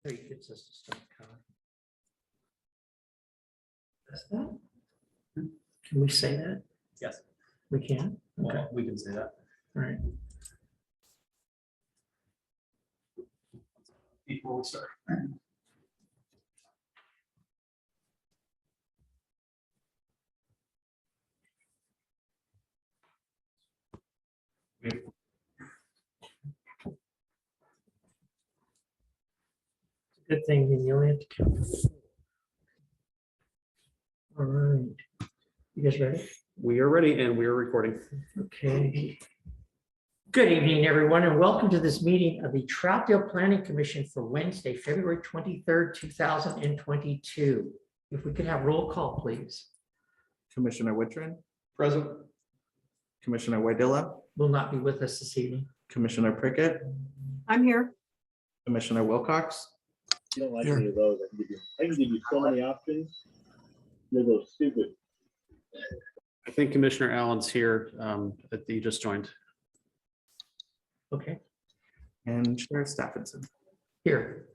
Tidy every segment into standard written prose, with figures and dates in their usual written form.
He gets us to start counting. That's that? Can we say that? Yes. We can? Okay, Well, we can say that. all right. Before we start. Good thing you only have to count. All right. You guys ready? We are ready and we are recording. Okay. Good evening, everyone, and welcome to this meeting of the Troutdale Planning Commission for Wednesday, February 23rd, 2022. If we could have roll call, please. Commissioner Wittrin, Present. Commissioner Wadilla, Will not be with us this evening. Commissioner Prickett, I'm here. Commissioner Wilcox, You don't like any of those. I can give you so many options. They're those stupid. I think Commissioner Allen's here that you just joined. Okay, and Sheriff Staffordson. here.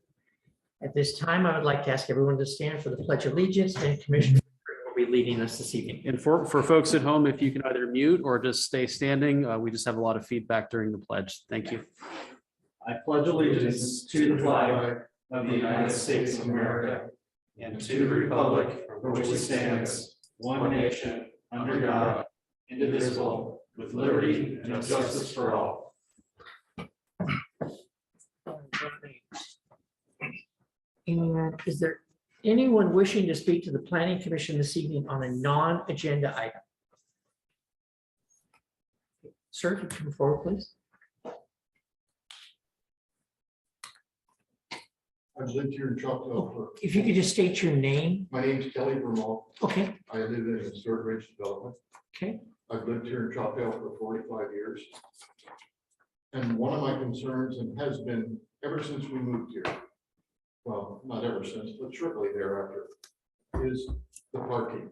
At this time, I would like to ask everyone to stand for the Pledge of Allegiance, and Commissioner will be leading us this evening. And for folks at home, if you can either mute or just stay standing, we just have a lot of feedback during the pledge. Thank you. I pledge allegiance to the flag of the United States of America and to the republic for which it stands, one nation, under God, indivisible, with liberty and justice for all. And is there anyone wishing to speak to the Planning Commission this evening on a non-agenda item? Sir, if you come forward, please. I've lived here in Troutdale for, If you could just state your name. my name's Kelly Vermont. Okay, I live in a Stewart Ridge development. okay, I've lived here in Troutdale for 45 years. And one of my concerns, and has been ever since we moved here, well, not ever since, but shortly thereafter, is the parking.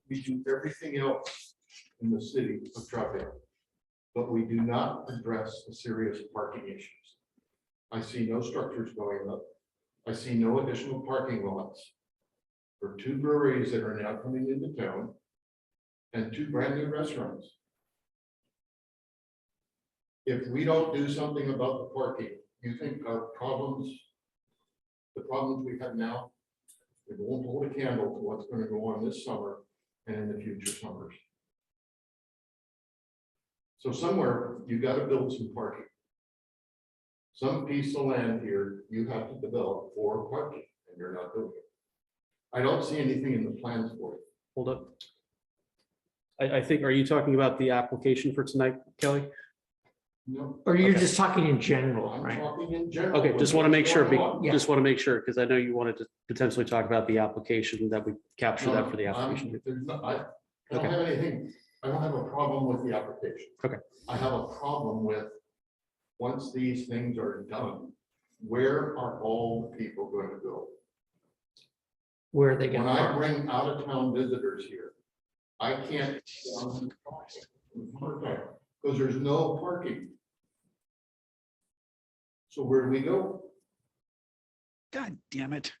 We do everything else in the city of Troutdale, but we do not address the serious parking issues. I see no structures going up. I see no additional parking lots for two breweries that are now coming into town and two brand new restaurants. If we don't do something about the parking, you think our problems, the problems we have now, it won't hold a candle to what's going to go on this summer and in the future summers. So somewhere you got to build some parking. Some piece of land here you have to develop for parking, and you're not doing it. I don't see anything in the plans for it. Hold up. I think, are you talking about the application for tonight, Kelly? No, or you're Okay. just talking in general, I'm right? talking in general. Okay, just want to make sure, Yeah. just want to make sure, because I know you wanted to potentially talk about the application, that we capture that for the application. I don't have anything, I don't have a problem with the application. Okay. I have a problem with, once these things are done, where are all the people going to go? Where are they When going I to bring out of town visitors here, I can't. Because there's no parking. So where do we go? God damn it.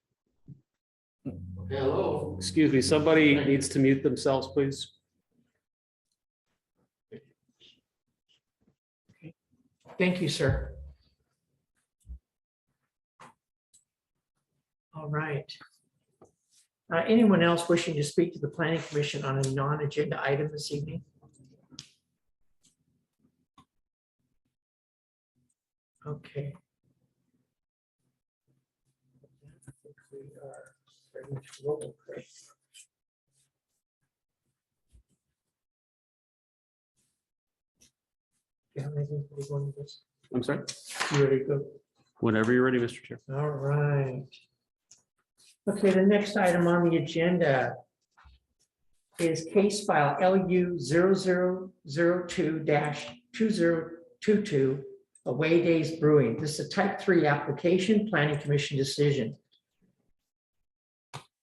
Hello? Excuse me, somebody needs to mute themselves, please. Thank you, sir. All right. Anyone else wishing to speak to the Planning Commission on a non-agenda item this evening? Okay. I think we are very much rolling, Craig. Do you have anything for the one of this? I'm sorry. You ready to go? Whenever you're ready, Mr. Chair. All right. Okay, the next item on the agenda is case file LU 0002-2022, Away Days Brewing. This is a type 3 application, Planning Commission decision.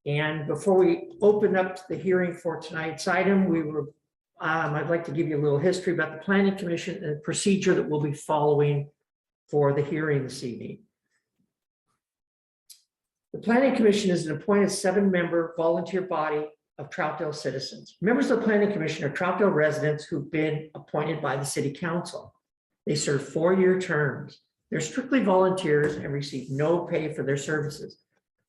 And before we open up the hearing for tonight's item, I'd like to give you a little history about the Planning Commission and the procedure that we'll be following for the hearing this evening. The Planning Commission is an appointed 7-member volunteer body of Troutdale citizens. Members of the Planning Commission are Troutdale residents who've been appointed by the City Council. They serve 4-year terms. They're strictly volunteers and receive no pay for their services.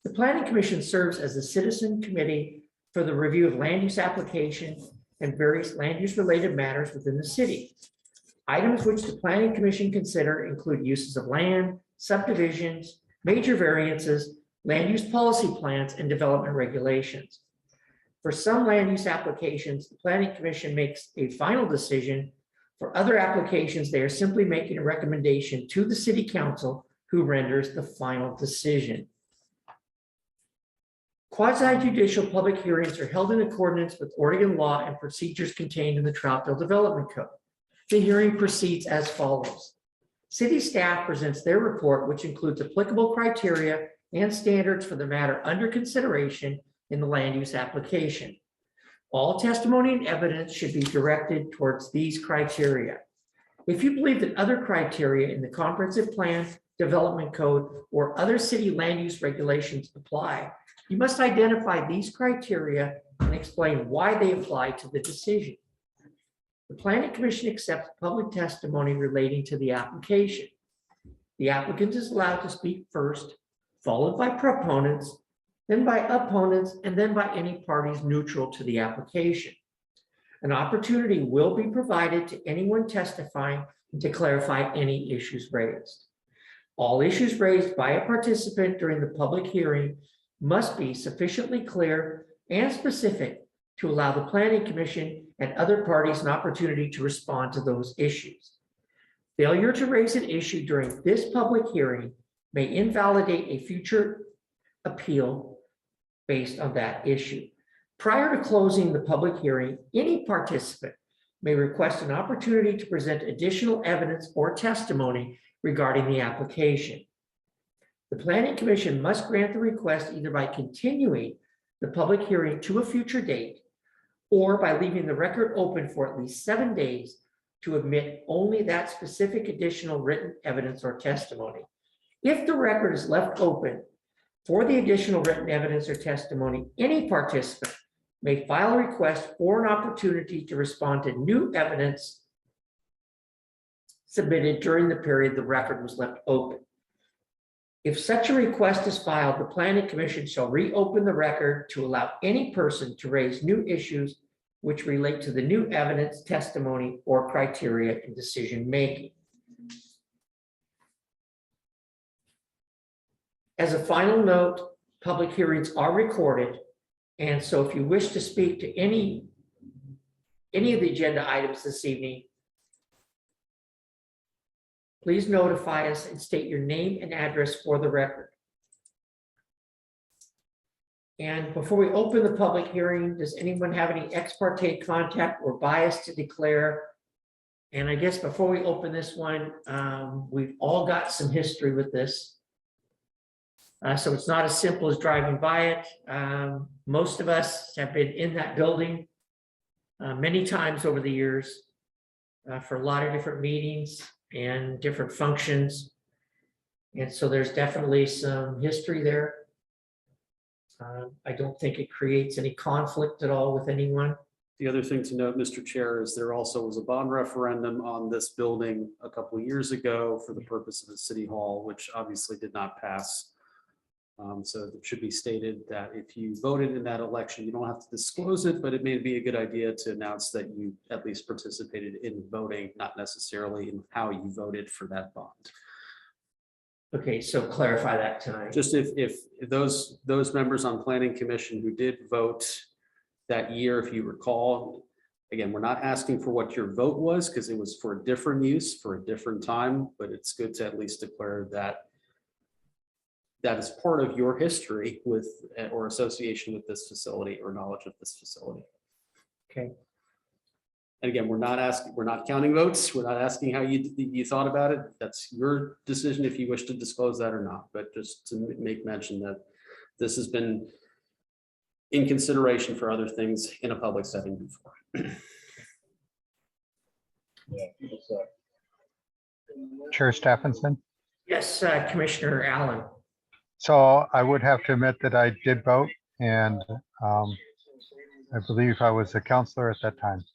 The Planning Commission serves as the citizen committee for the review of land use applications and various land use related matters within the city. Items which the Planning Commission consider include uses of land, subdivisions, major variances, land use policy plans, and development regulations. For some land use applications, the Planning Commission makes a final decision. For other applications, they are simply making a recommendation to the City Council, who renders the final decision. Quasi-judicial public hearings are held in accordance with Oregon law and procedures contained in the Troutdale Development Code. The hearing proceeds as follows. City staff presents their report, which includes applicable criteria and standards for the matter under consideration in the land use application. All testimony and evidence should be directed towards these criteria. If you believe that other criteria in the comprehensive plan, development code, or other city land use regulations apply, you must identify these criteria and explain why they apply to the decision. The Planning Commission accepts public testimony relating to the application. The applicant is allowed to speak first, followed by proponents, then by opponents, and then by any parties neutral to the application. An opportunity will be provided to anyone testifying to clarify any issues raised. All issues raised by a participant during the public hearing must be sufficiently clear and specific to allow the Planning Commission and other parties an opportunity to respond to those issues. Failure to raise an issue during this public hearing may invalidate a future appeal based on that issue. Prior to closing the public hearing, any participant may request an opportunity to present additional evidence or testimony regarding the application. The Planning Commission must grant the request either by continuing the public hearing to a future date or by leaving the record open for at least 7 days to admit only that specific additional written evidence or testimony. If the record is left open for the additional written evidence or testimony, any participant may file a request for an opportunity to respond to new evidence submitted during the period the record was left open. If such a request is filed, the Planning Commission shall reopen the record to allow any person to raise new issues which relate to the new evidence, testimony, or criteria in decision making. As a final note, public hearings are recorded, and so if you wish to speak to any of the agenda items this evening, please notify us and state your name and address for the record. And before we open the public hearing, does anyone have any ex parte contact or bias to declare? And I guess before we open this one, we've all got some history with this. So it's not as simple as driving by it. Most of us have been in that building many times over the years for a lot of different meetings and different functions. And so there's definitely some history there. I don't think it creates any conflict at all with anyone. The other thing to note, Mr. Chair, is there also was a bond referendum on this building a couple of years ago for the purpose of the city hall, which obviously did not pass. So it should be stated that if you voted in that election, you don't have to disclose it, but it may be a good idea to announce that you at least participated in voting, not necessarily in how you voted for that bond. Okay, so clarify that tonight. Just if those members on Planning Commission who did vote that year, if you recall, again, we're not asking for what your vote was because it was for a different use for a different time, but it's good to at least declare that that is part of your history with or association with this facility or knowledge of this facility. Okay. And again, we're not counting votes. We're not asking how you thought about it. That's your decision if you wish to disclose that or not. But just to make mention that this has been in consideration for other things in a public setting before. Yeah, people suck. Chair Stephenson. Yes, Commissioner Allen. So I would have to admit that I did vote, and I believe I was a counselor at that time.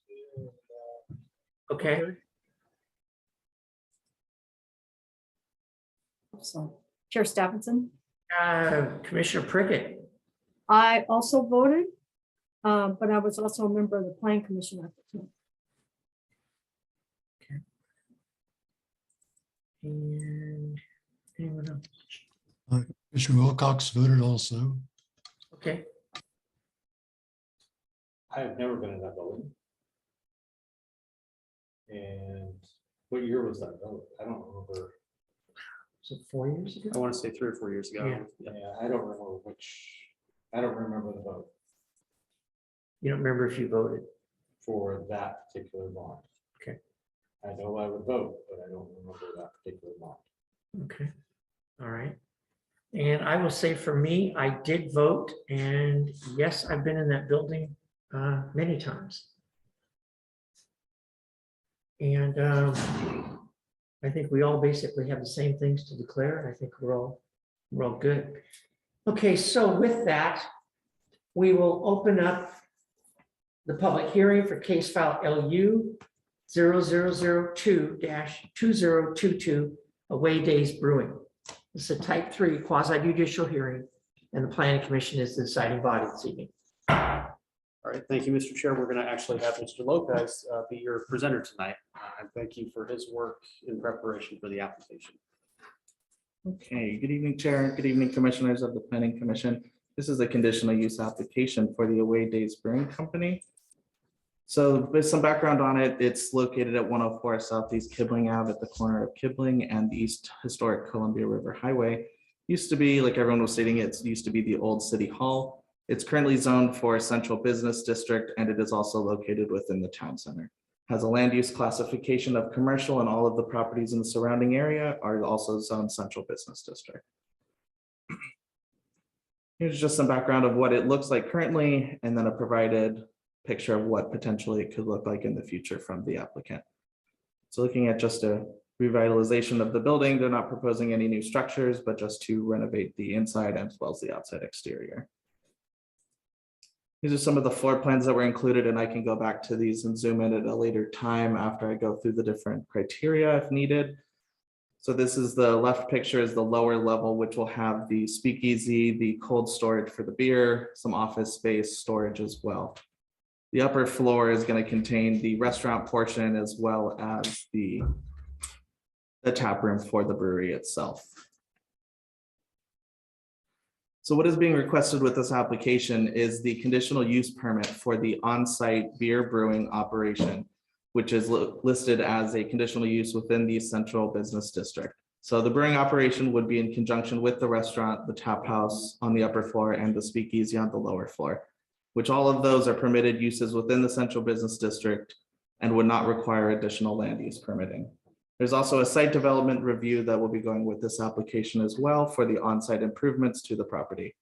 Okay, So, Chair Stephenson, Commissioner Prickett, I also voted, but I was also a member of the Plan Commission at the time. and anyone else? Commissioner Wilcox voted also. Okay, I've never been in that building. And what year was that vote? I don't remember. was it 4 years ago? I want to say 3 or 4 years ago. Yeah. Yeah, I don't remember I don't remember the vote You don't remember if you voted? for that particular bond. Okay. I know I would vote, but I don't remember that particular bond. Okay, all right. And I will say for me, I did vote, and yes, I've been in that building many times. And I think we all basically have the same things to declare, and I think we're all good. Okay, so with that, we will open up the public hearing for case file LU 0002-2022, Away Days Brewing. This is a type 3 quasi judicial hearing, and the planning commission is the deciding body this evening. All right, thank you, Mr. Chair. We're going to actually have Mr. Lopez be your presenter tonight. And thank you for his work in preparation for the application. Okay, good evening, Chair. Good evening, Commissioners of the Planning Commission. This is a conditional use application for the Away Days Brewing Company. So with some background on it, it's located at 104 Southeast Kibling Ave at the corner of Kibling and the East Historic Columbia River Highway. Used to be, like everyone was stating, it used to be the old City Hall. It's currently zoned for a central business district, and it is also located within the town center. Has a land use classification of commercial, and all of the properties in the surrounding area are also zoned central business district. Here's just some background of what it looks like currently, and then a provided picture of what potentially it could look like in the future from the applicant. So looking at just a revitalization of the building, they're not proposing any new structures, but just to renovate the inside as well as the outside exterior. These are some of the floor plans that were included, and I can go back to these and zoom in at a later time after I go through the different criteria if needed. So this is the left picture is the lower level, which will have the speakeasy, the cold storage for the beer, some office space storage as well. The upper floor is going to contain the restaurant portion as well as the tap room for the brewery itself. So what is being requested with this application is the conditional use permit for the on-site beer brewing operation, which is listed as a conditional use within the central business district. So the brewing operation would be in conjunction with the restaurant, the tap house on the upper floor, and the speakeasy on the lower floor, which all of those are permitted uses within the central business district and would not require additional land use permitting. There's also a site development review that will be going with this application as well for the on-site improvements to the property.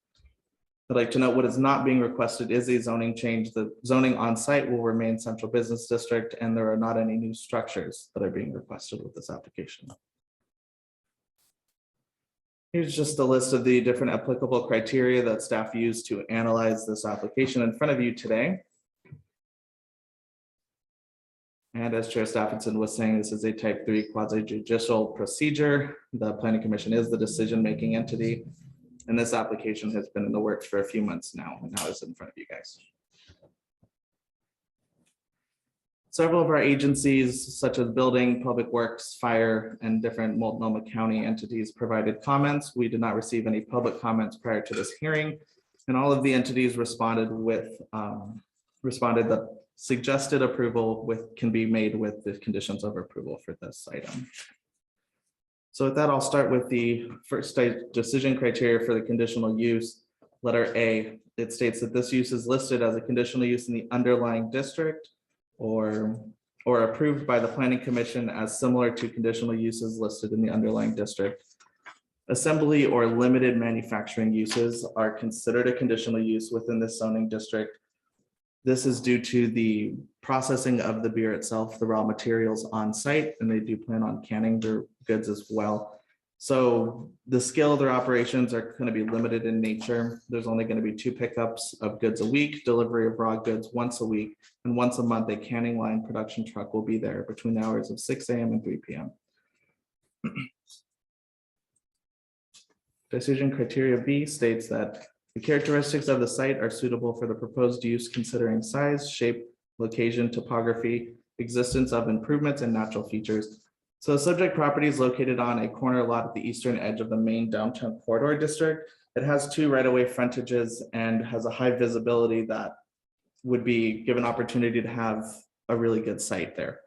I'd like to note what is not being requested is a zoning change. The zoning on-site will remain central business district, and there are not any new structures that are being requested with this application. Here's just a list of the different applicable criteria that staff used to analyze this application in front of you today. And as Chair Stephenson was saying, this is a type 3 quasi judicial procedure. The Planning Commission is the decision-making entity. And this application has been in the works for a few months now, and now it's in front of you guys. Several of our agencies, such as Building, Public Works, Fire, and different Multnomah County entities provided comments. We did not receive any public comments prior to this hearing, and all of the entities responded that suggested approval can be made with the conditions of approval for this item. So with that, I'll start with the first decision criteria for the conditional use. Letter A, it states that this use is listed as a conditional use in the underlying district or approved by the Planning Commission as similar to conditional uses listed in the underlying district. Assembly or limited manufacturing uses are considered a conditional use within the zoning district. This is due to the processing of the beer itself, the raw materials on site, and they do plan on canning their goods as well. So the scale of their operations are going to be limited in nature. There's only going to be 2 pickups of goods a week, delivery of raw goods once a week, and once a month, a canning line production truck will be there between the hours of 6 a.m. and 3 p.m. Decision criteria B states that the characteristics of the site are suitable for the proposed use considering size, shape, location, topography, existence of improvements and natural features. So the subject property is located on a corner lot at the eastern edge of the main downtown corridor district. It has 2 right-of-way frontages and has a high visibility that would be given opportunity to have a really good site there.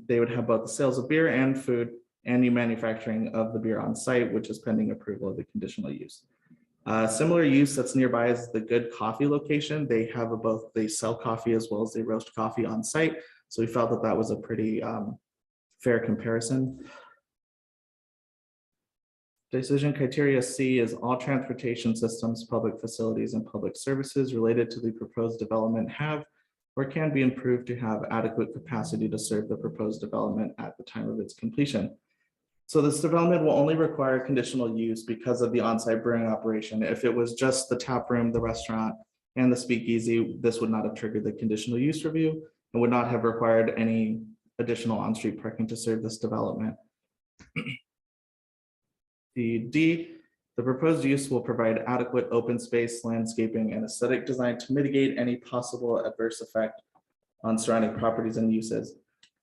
They would have both the sales of beer and food and the manufacturing of the beer on site, which is pending approval of the conditional use. Similar use that's nearby is the Good Coffee location. They have they sell coffee as well as they roast coffee on site. So we felt that that was a pretty fair comparison. Decision criteria C is all transportation systems, public facilities, and public services related to the proposed development have or can be improved to have adequate capacity to serve the proposed development at the time of its completion. So this development will only require conditional use because of the on-site brewing operation. If it was just the tap room, the restaurant, and the speakeasy, this would not have triggered the conditional use review and would not have required any additional on-street parking to serve this development. The proposed use will provide adequate open space, landscaping, and aesthetic design to mitigate any possible adverse effect on surrounding properties and uses.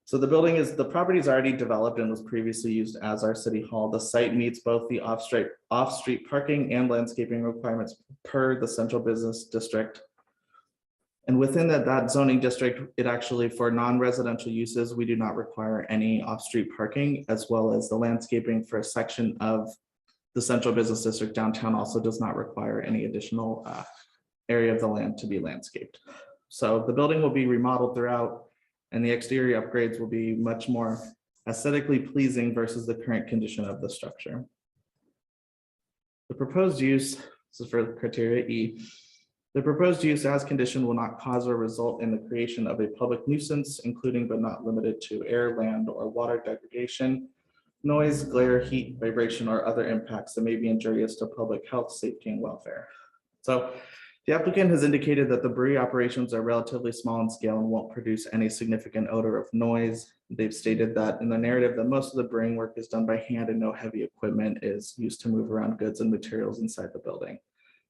So the property is already developed and was previously used as our city hall. The site meets both the off-street parking and landscaping requirements per the central business district. And within that zoning district, it actually, for non-residential uses, we do not require any off-street parking, as well as the landscaping for a section of the central business district downtown also does not require any additional area of the land to be landscaped. So the building will be remodeled throughout, and the exterior upgrades will be much more aesthetically pleasing versus the current condition of the structure. The proposed use, this is for criteria E, the proposed use as conditioned will not cause or result in the creation of a public nuisance, including but not limited to air, land, or water degradation, noise, glare, heat, vibration, or other impacts that may be injurious to public health, safety, and welfare. So the applicant has indicated that the brewery operations are relatively small in scale and won't produce any significant odor of noise. They've stated that in the narrative that most of the brewing work is done by hand and no heavy equipment is used to move around goods and materials inside the building,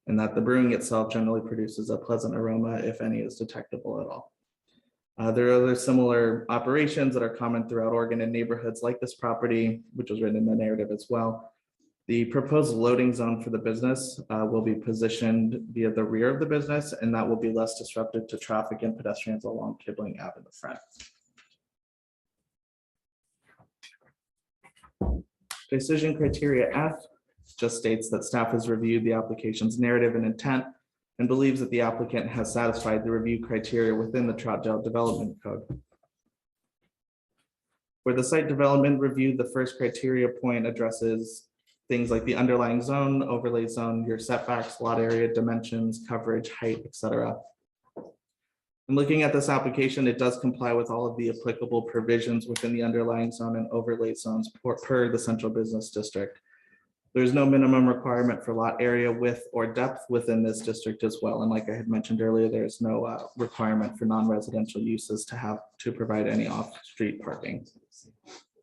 and that the brewing itself generally produces a pleasant aroma, if any is detectable at all. There are other similar operations that are common throughout Oregon and neighborhoods like this property, which was written in the narrative as well. The proposed loading zone for the business will be positioned via the rear of the business, and that will be less disruptive to traffic and pedestrians along Kibling Ave in the front. Decision criteria F just states that staff has reviewed the application's narrative and intent and believes that the applicant has satisfied the review criteria within the Troutdale Development Code. For the site development review, the first criteria point addresses things like the underlying zone, overlay zone, your setbacks, lot area, dimensions, coverage, height, etc. And looking at this application, it does comply with all of the applicable provisions within the underlying zone and overlay zones per the central business district. There's no minimum requirement for lot area, width, or depth within this district as well. And like I had mentioned earlier, there's no requirement for non-residential uses to provide any off-street parking.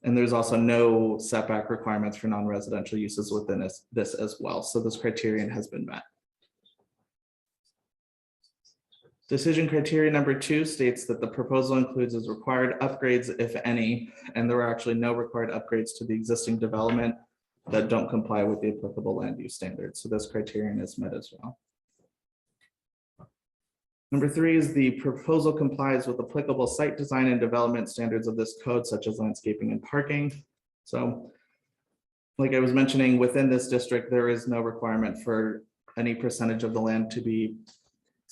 And there's also no setback requirements for non-residential uses within this as well. So this criterion has been met. Decision criteria number 2 states that the proposal includes as required upgrades, if any, and there are actually no required upgrades to the existing development that don't comply with the applicable land use standards. So this criterion is met as well. Number 3 is the proposal complies with applicable site design and development standards of this code, such as landscaping and parking. So like I was mentioning, within this district, there is no requirement for any percentage of the land to be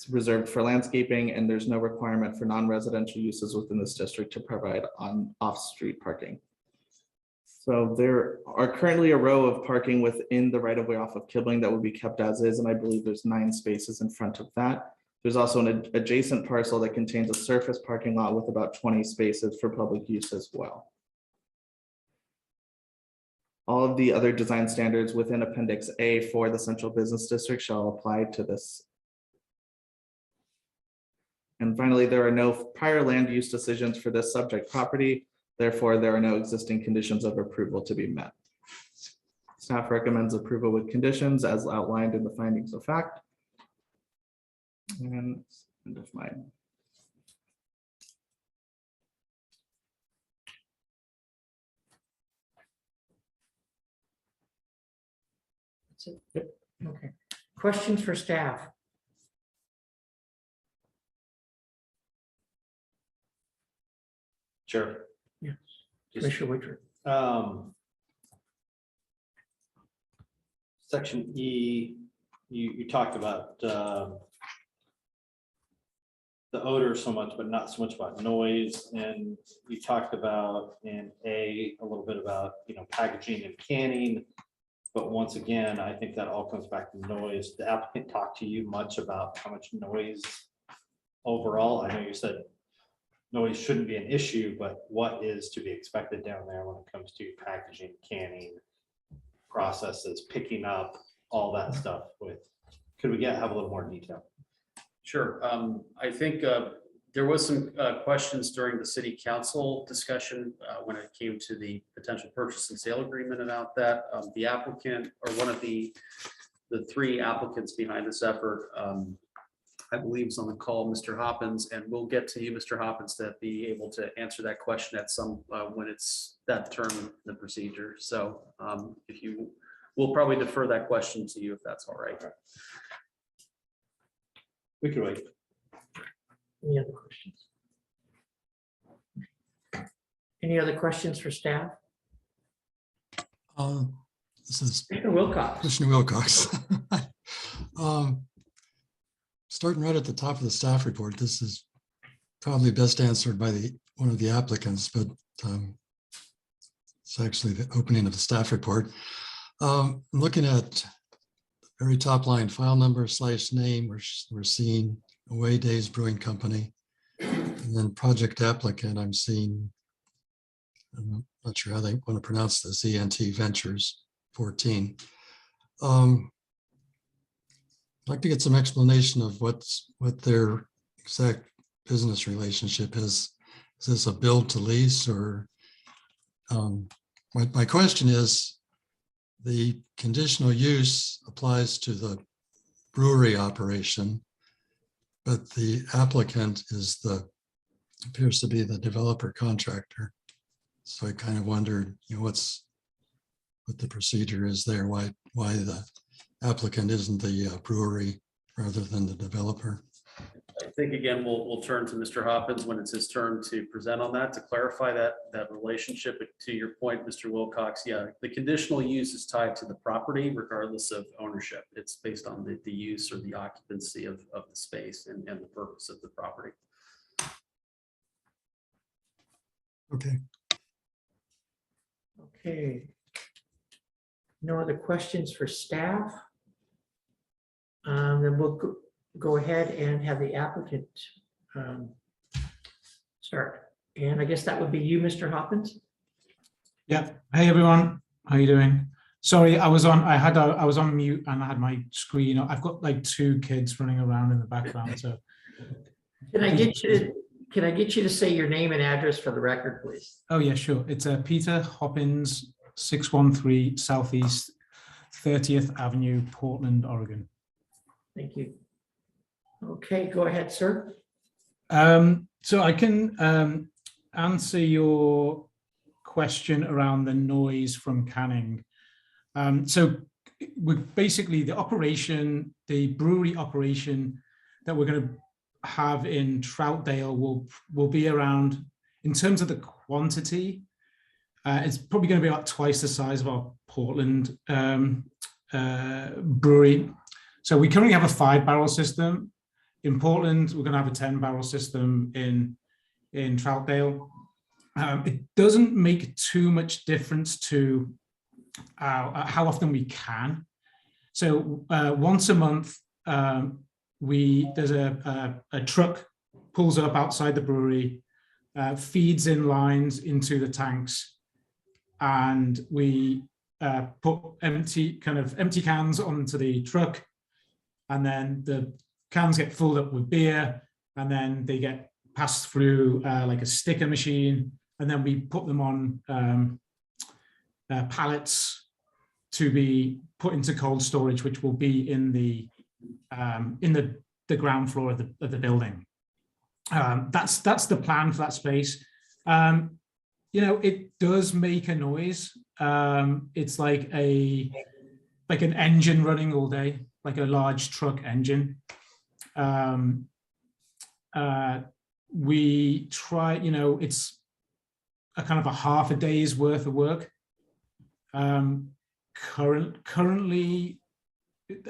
reserved for landscaping, and there's no requirement for non-residential uses within this district to provide on off-street parking. So there are currently a row of parking within the right of way off of Kibling that will be kept as is, and I believe there's 9 spaces in front of that. There's also an adjacent parcel that contains a surface parking lot with about 20 spaces for public use as well. All of the other design standards within Appendix A for the Central Business District shall apply to this. And finally, there are no prior land use decisions for this subject property. Therefore, there are no existing conditions of approval to be met. Staff recommends approval with conditions as outlined in the findings of fact. And end of mine. That's it. Yep. Okay. Questions for staff? Sure. Yeah. Just, Commissioner Woodruff. Section E, you talked about the odor so much, but not so much about noise. And you talked about in A, a little bit about, packaging and canning. But once again, I think that all comes back to noise. The applicant talked to you much about how much noise overall. I know you said noise shouldn't be an issue, but what is to be expected down there when it comes to packaging, canning, processes, picking up, all that stuff with, could we have a little more detail? Sure. I think there was some questions during the city council discussion when it came to the potential purchase and sale agreement about that. The applicant, or one of the three applicants behind this effort, I believe is on the call, Mr. Hoppins, and we'll get to you, Mr. Hoppins, to be able to answer that question at some when it's that term in the procedure. So if you, we'll probably defer that question to you if that's all right. We could wait. Any other questions? Any other questions for staff? This is Commissioner Wilcox. Commissioner Wilcox. Starting right at the top of the staff report, this is probably best answered by one of the applicants, but it's actually the opening of the staff report. I'm looking at the very top line, file number / name. We're seeing Away Days Brewing Company, and then project applicant. I'm seeing, I'm not sure how they want to pronounce this, ENT Ventures 14. I'd like to get some explanation of what their exact business relationship is. Is this a build to lease, or my question is, the conditional use applies to the brewery operation, but the applicant appears to be the developer contractor. So I kind of wondered, what the procedure is there, why the applicant isn't the brewery rather than the developer. I think again, we'll turn to Mr. Hoppins when it's his turn to present on that, to clarify that relationship. But to your point, Mr. Wilcox, yeah, the conditional use is tied to the property regardless of ownership. It's based on the use or the occupancy of the space and the purpose of the property. Okay. Okay. No other questions for staff? Then we'll go ahead and have the applicant start. And I guess that would be you, Mr. Hoppins. Yeah. Hey everyone, how you doing? Sorry, I was on mute and I had my screen. I've got like 2 kids running around in the background. So Can I get you to say your name and address for the record, please? oh yeah, sure. It's Peter Hoppins, 613 Southeast 30th Avenue, Portland, Oregon. Thank you. Okay, go ahead, sir. So I can answer your question around the noise from canning. So we're basically the brewery operation that we're going to have in Troutdale will be around, in terms of the quantity, it's probably going to be about twice the size of our Portland brewery. So we currently have a 5-barrel system. In Portland, we're going to have a 10-barrel system in Troutdale. It doesn't make too much difference to how often we can. So once a month, there's a truck pulls up outside the brewery, feeds in lines into the tanks, and we put empty cans onto the truck, and then the cans get filled up with beer, and then they get passed through like a sticker machine, and then we put them on pallets to be put into cold storage, which will be in the ground floor of the building. That's the plan for that space. It does make a noise. It's like an engine running all day, like a large truck engine. We try, it's a kind of a half a day's worth of work. Currently,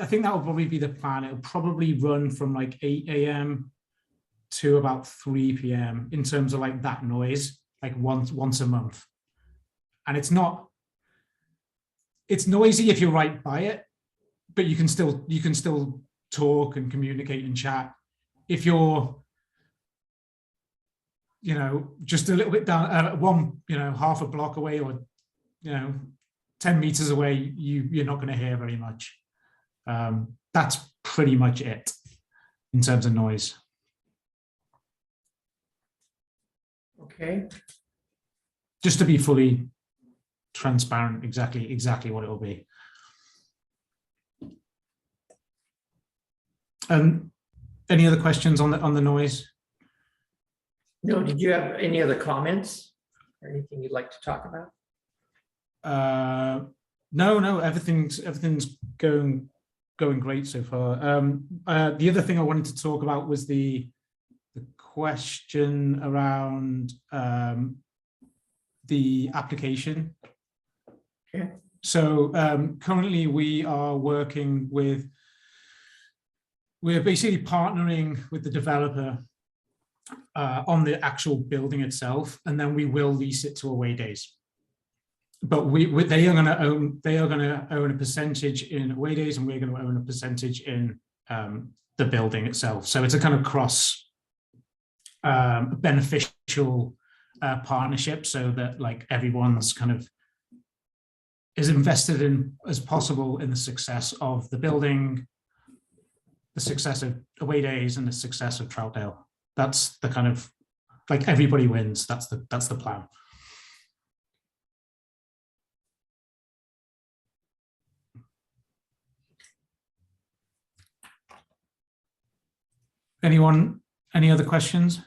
I think that will probably be the plan. It'll probably run from like 8 a.m. to about 3 p.m. in terms of like that noise, like once a month. And it's noisy if you're right by it, but you can still talk and communicate and chat. If you're, just a little bit down, half a block away, or 10 meters away, you're not going to hear very much. That's pretty much it in terms of noise. Okay. Just to be fully transparent, exactly what it will be. Any other questions on the noise? No, did you have any other comments or anything you'd like to talk about? No, everything's going great so far. The other thing I wanted to talk about was the question around the application. Okay. So currently we're basically partnering with the developer on the actual building itself, and then we will lease it to Away Days. But they are going to own a percentage in Away Days, and we're going to own a percentage in the building itself. So it's a kind of cross beneficial partnership, so that like everyone's kind of is invested in as possible in the success of the building, the success of Away Days, and the success of Troutdale. That's the kind of like everybody wins. That's the plan. Anyone? Any other questions?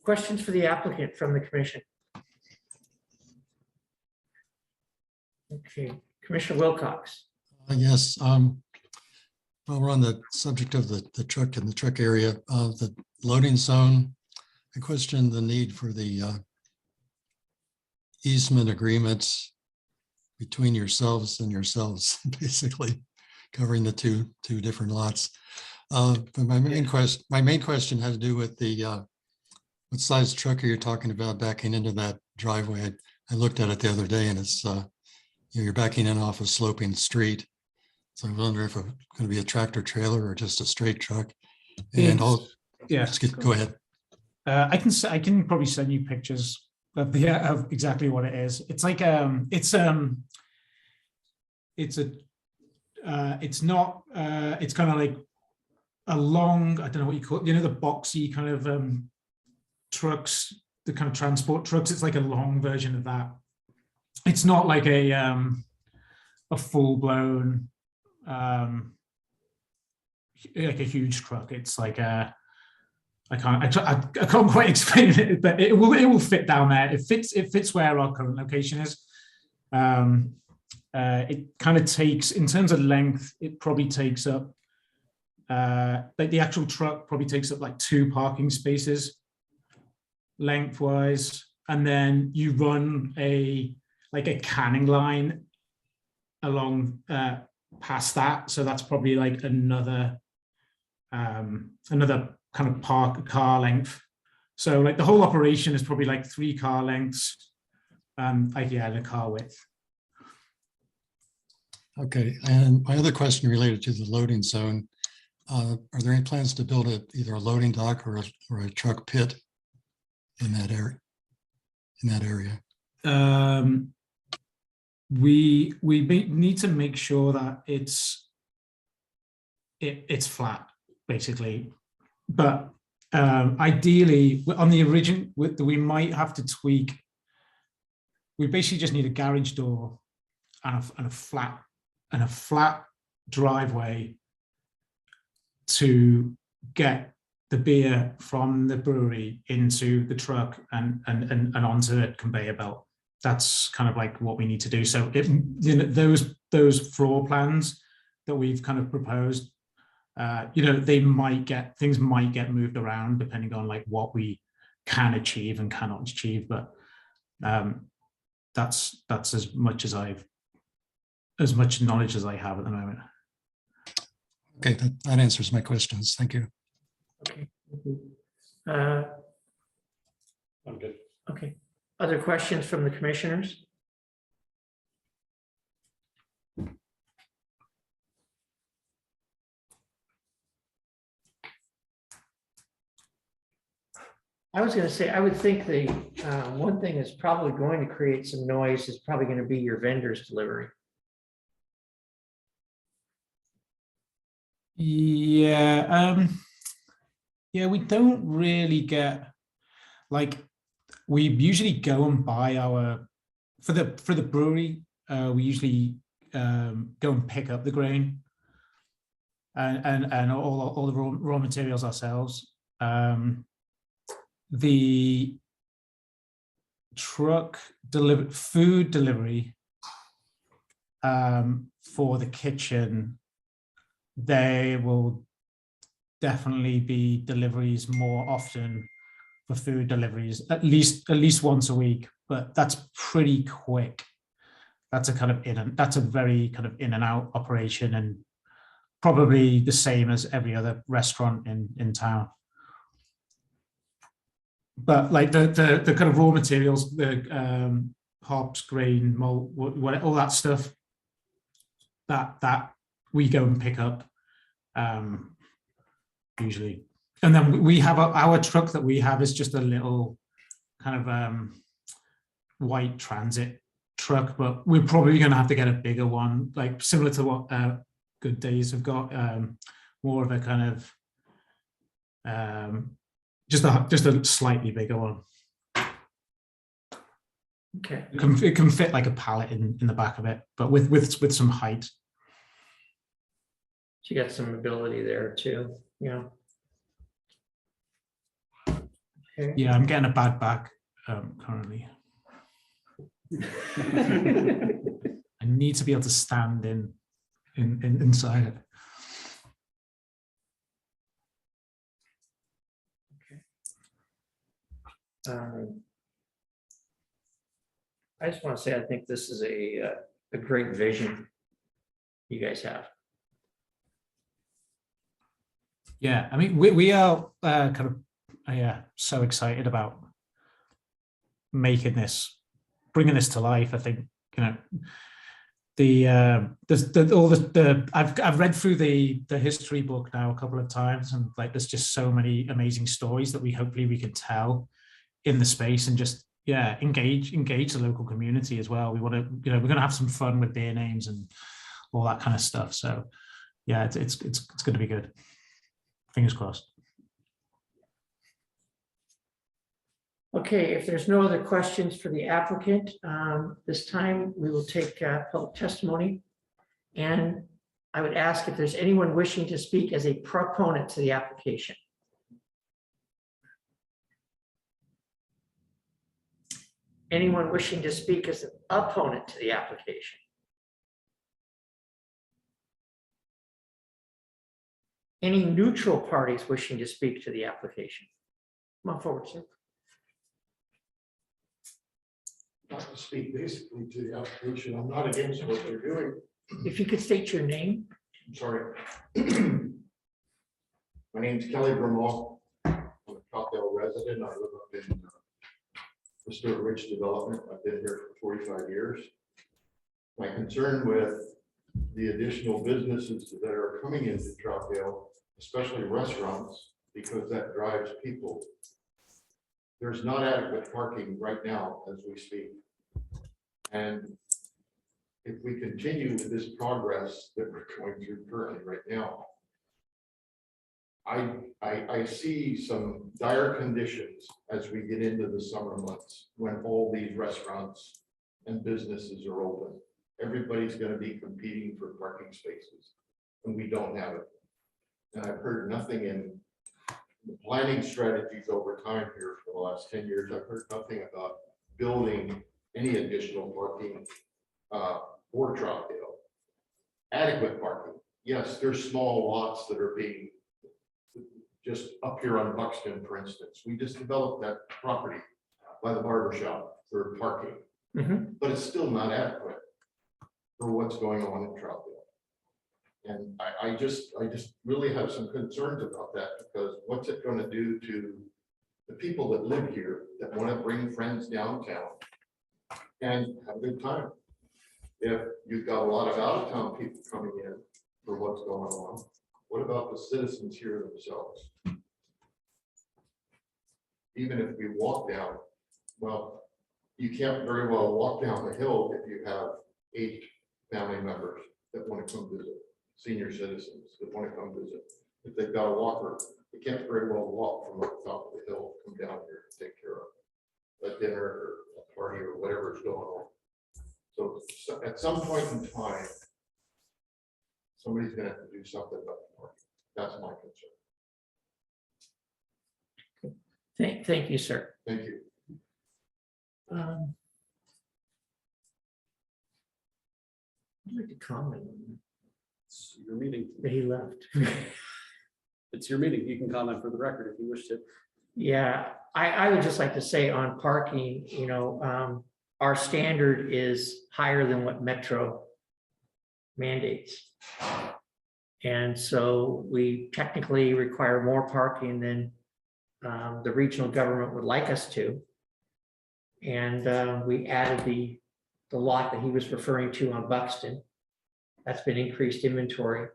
Questions for the applicant from the commission? Okay, Commissioner Wilcox. Yes. Well, we're on the subject of the truck and the truck area of the loading zone. I question the need for the easement agreements between yourselves and yourselves, basically covering the two different lots. But my main question had to do with the what size truck are you talking about backing into that driveway? I looked at it the other day, and it's you're backing in off a sloping street. So I wonder if it's going to be a tractor trailer or just a straight truck. And go ahead. I can probably send you pictures of exactly what it is. It's like it's kind of like a long, I don't know what you call it, the boxy kind of trucks, the kind of transport trucks. It's like a long version of that. It's not like a full-blown like a huge truck. It's like I can't quite explain it, but it will fit down there. It fits where our current location is. It kind of takes, in terms of length, it probably takes up like the actual truck probably takes up like 2 parking spaces lengthwise, and then you run a canning line along past that, so that's probably like another kind of car length. So like the whole operation is probably like 3 car lengths, the car width. Okay, and my other question related to the loading zone, are there any plans to build either a loading dock or a truck pit in that area? need to make sure that it's flat, basically. But ideally, on the original, we might have to tweak. We basically just need a garage door and a flat driveway to get the beer from the brewery into the truck and onto the conveyor belt. That's kind of like what we need to do. So those floor plans that we've kind of proposed, things might get moved around depending on like what we can achieve and cannot achieve. But that's as much knowledge as I have at the moment. Okay, that answers my questions. Thank you. Okay. I'm good. Okay. Other questions from the commissioners? I was going to say, I would think the one thing that's probably going to create some noise is probably going to be your vendor's delivery. Yeah, we don't really get, like, we usually go and buy for the brewery, we usually go and pick up the grain and all the raw materials ourselves. The truck food delivery for the kitchen, there will definitely be deliveries more often for food deliveries, at least once a week, but that's pretty quick. That's a very kind of in and out operation, and probably the same as every other restaurant in town. But like the kind of raw materials, the hops, grain, malt, all that stuff, that we go and pick up usually. And then we have our truck that we have is just a little kind of white transit truck, but we're probably going to have to get a bigger one, like similar to what Good Days have got, more of a kind of just a slightly bigger one. Okay. It can fit like a pallet in the back of it, but with some height. So you got some ability there too. Yeah. Okay. Yeah, I'm getting a bad back currently. I need to be able to stand inside it. I just want to say, I think this is a great vision you guys have. Yeah, I mean, we are kind of so excited about bringing this to life. I think, I've read through the history book now a couple of times, and like there's just so many amazing stories that hopefully we can tell in the space, and just engage the local community as well. We want to, we're going to have some fun with beer names and all that kind of stuff. So yeah, it's going to be good. Fingers crossed. Okay, if there's no other questions for the applicant, this time we will take public testimony. And I would ask if there's anyone wishing to speak as a proponent to the application. Anyone wishing to speak as an opponent to the application? Any neutral parties wishing to speak to the application? Come on forward, sir. Not to speak basically to the application. I'm not against what they're doing. If you could state your name. I'm sorry. My name's Kelly Brimall. I'm a Troutdale resident. I live up in the Stewart Ridge development. I've been here for 45 years. My concern with the additional businesses that are coming into Troutdale, especially restaurants, because that drives people. There's not adequate parking right now as we speak. And if we continue with this progress that we're going through currently right now, I see some dire conditions as we get into the summer months, when all these restaurants and businesses are open. Everybody's gonna be competing for parking spaces, and we don't have it. And I've heard nothing in the planning strategies over time here for the last 10 years. I've heard nothing about building any additional parking for Troutdale. Adequate parking. Yes, there's small lots that are being just up here on Buxton, for instance. We just developed that property by the barber shop for parking, but it's still not adequate for what's going on in Troutdale. And I just really have some concerns about that, because what's it going to do to the people that live here, that want to bring friends downtown and have a good time? If you've got a lot of out-of-town people coming in for what's going on, what about the citizens here themselves? Even if we walk down, well, you can't very well walk down the hill if you have 8 family members that want to come visit, senior citizens that want to come visit. If they've got a walker, they can't very well walk from the top of the hill, come down here and take care of a dinner or a party or whatever's going on. So at some point in time, somebody's gonna have to do something about the parking. That's my concern. Thank you, sir. Thank you. I'd like to comment on It's your meeting. that. He left. It's your meeting. You can comment for the record if you wish to. Yeah, I would just like to say on parking, you know, our standard is higher than what Metro mandates. And so we technically require more parking than the regional government would like us to. And we added the lot that he was referring to on Buxton. That's been increased inventory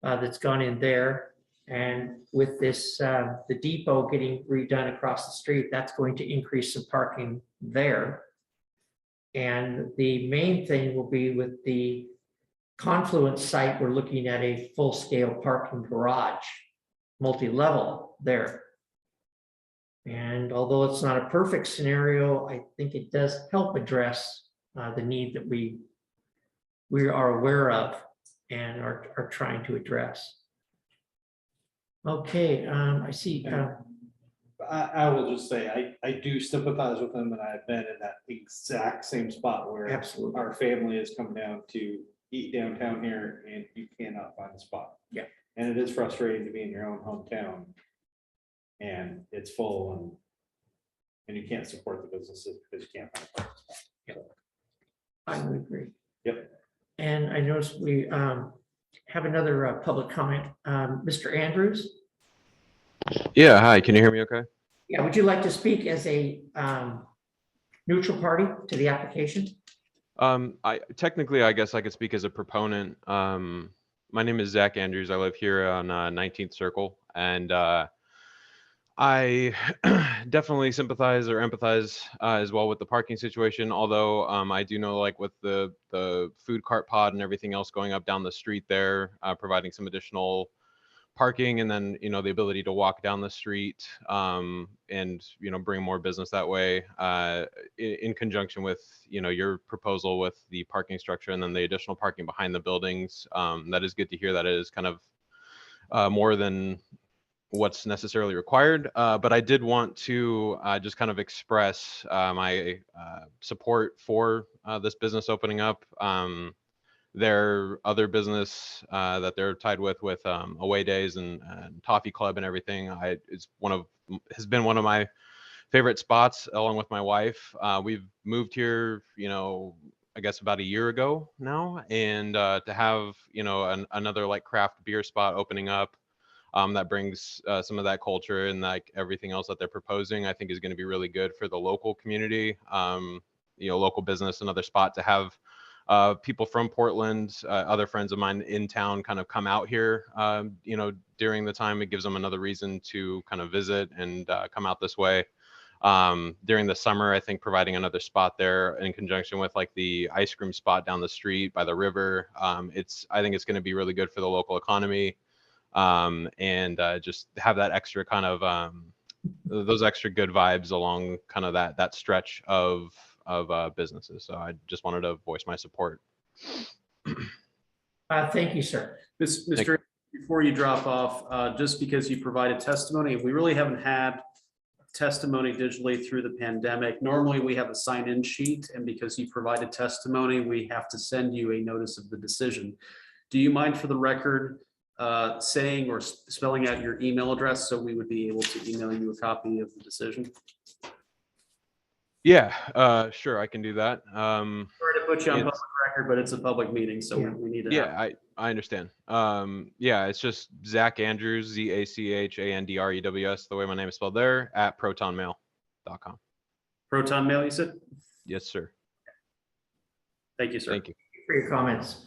that's gone in there. And with this, the depot getting redone across the street, that's going to increase some parking there. And the main thing will be with the Confluence site, we're looking at a full-scale parking garage, multi-level there. And although it's not a perfect scenario, I think it does help address the need that we are aware of and are trying to address. Okay, I see. I will just say, I do sympathize with them, and I've been in that exact same spot where Absolutely. our family has come down to eat downtown here and you cannot find a spot. Yeah. And it is frustrating to be in your own hometown and it's full and you can't support the businesses because you can't find a parking spot. Yep. I would agree. Yep. And I noticed we have another public comment. Mr. Andrews? Yeah, hi, can you hear me okay? Yeah, would you like to speak as a neutral party to the application? I guess I could speak as a proponent. My name is Zach Andrews. I live here on 19th Circle, and I definitely sympathize or empathize as well with the parking situation. Although I do know, like with the food cart pod and everything else going up down the street there, providing some additional parking, and then the ability to walk down the street and bring more business that way in conjunction with your proposal with the parking structure and then the additional parking behind the buildings. That is good to hear that it is kind of more than what's necessarily required, but I did want to just kind of express my support for this business opening up. Their other business that they're tied with Away Days and Toffee Club and everything. Has been one of my favorite spots, along with my wife. We've moved here, I guess about a year ago now, and to have another like craft beer spot opening up that brings some of that culture and like everything else that they're proposing, I think is going to be really good for the local community, local business, another spot to have. People from Portland, other friends of mine in town kind of come out here, during the time. It gives them another reason to kind of visit and come out this way. during the summer, I think providing another spot there in conjunction with like the ice cream spot down the street by the river. I think it's going to be really good for the local economy, and just have that extra kind of those extra good vibes along kind of that stretch of businesses. So I just wanted to voice my support. Thank you, sir. Mr. Before you drop off, just because you provided testimony, we really haven't had testimony digitally through the pandemic. Normally, we have a sign-in sheet, and because you provided testimony, we have to send you a notice of the decision. Do you mind, for the record, saying or spelling out your email address so we would be able to email you a copy of the decision? Yeah, sure, I can do that. Sorry to put you on public record, but it's a public meeting, so we need to. Yeah, I understand. Yeah, it's just Zach Andrews, ZACHANDREWS, the way my name is spelled there, at protonmail.com. Proton Mail, you said? Yes, sir. Thank you, sir. Thank you. For your comments.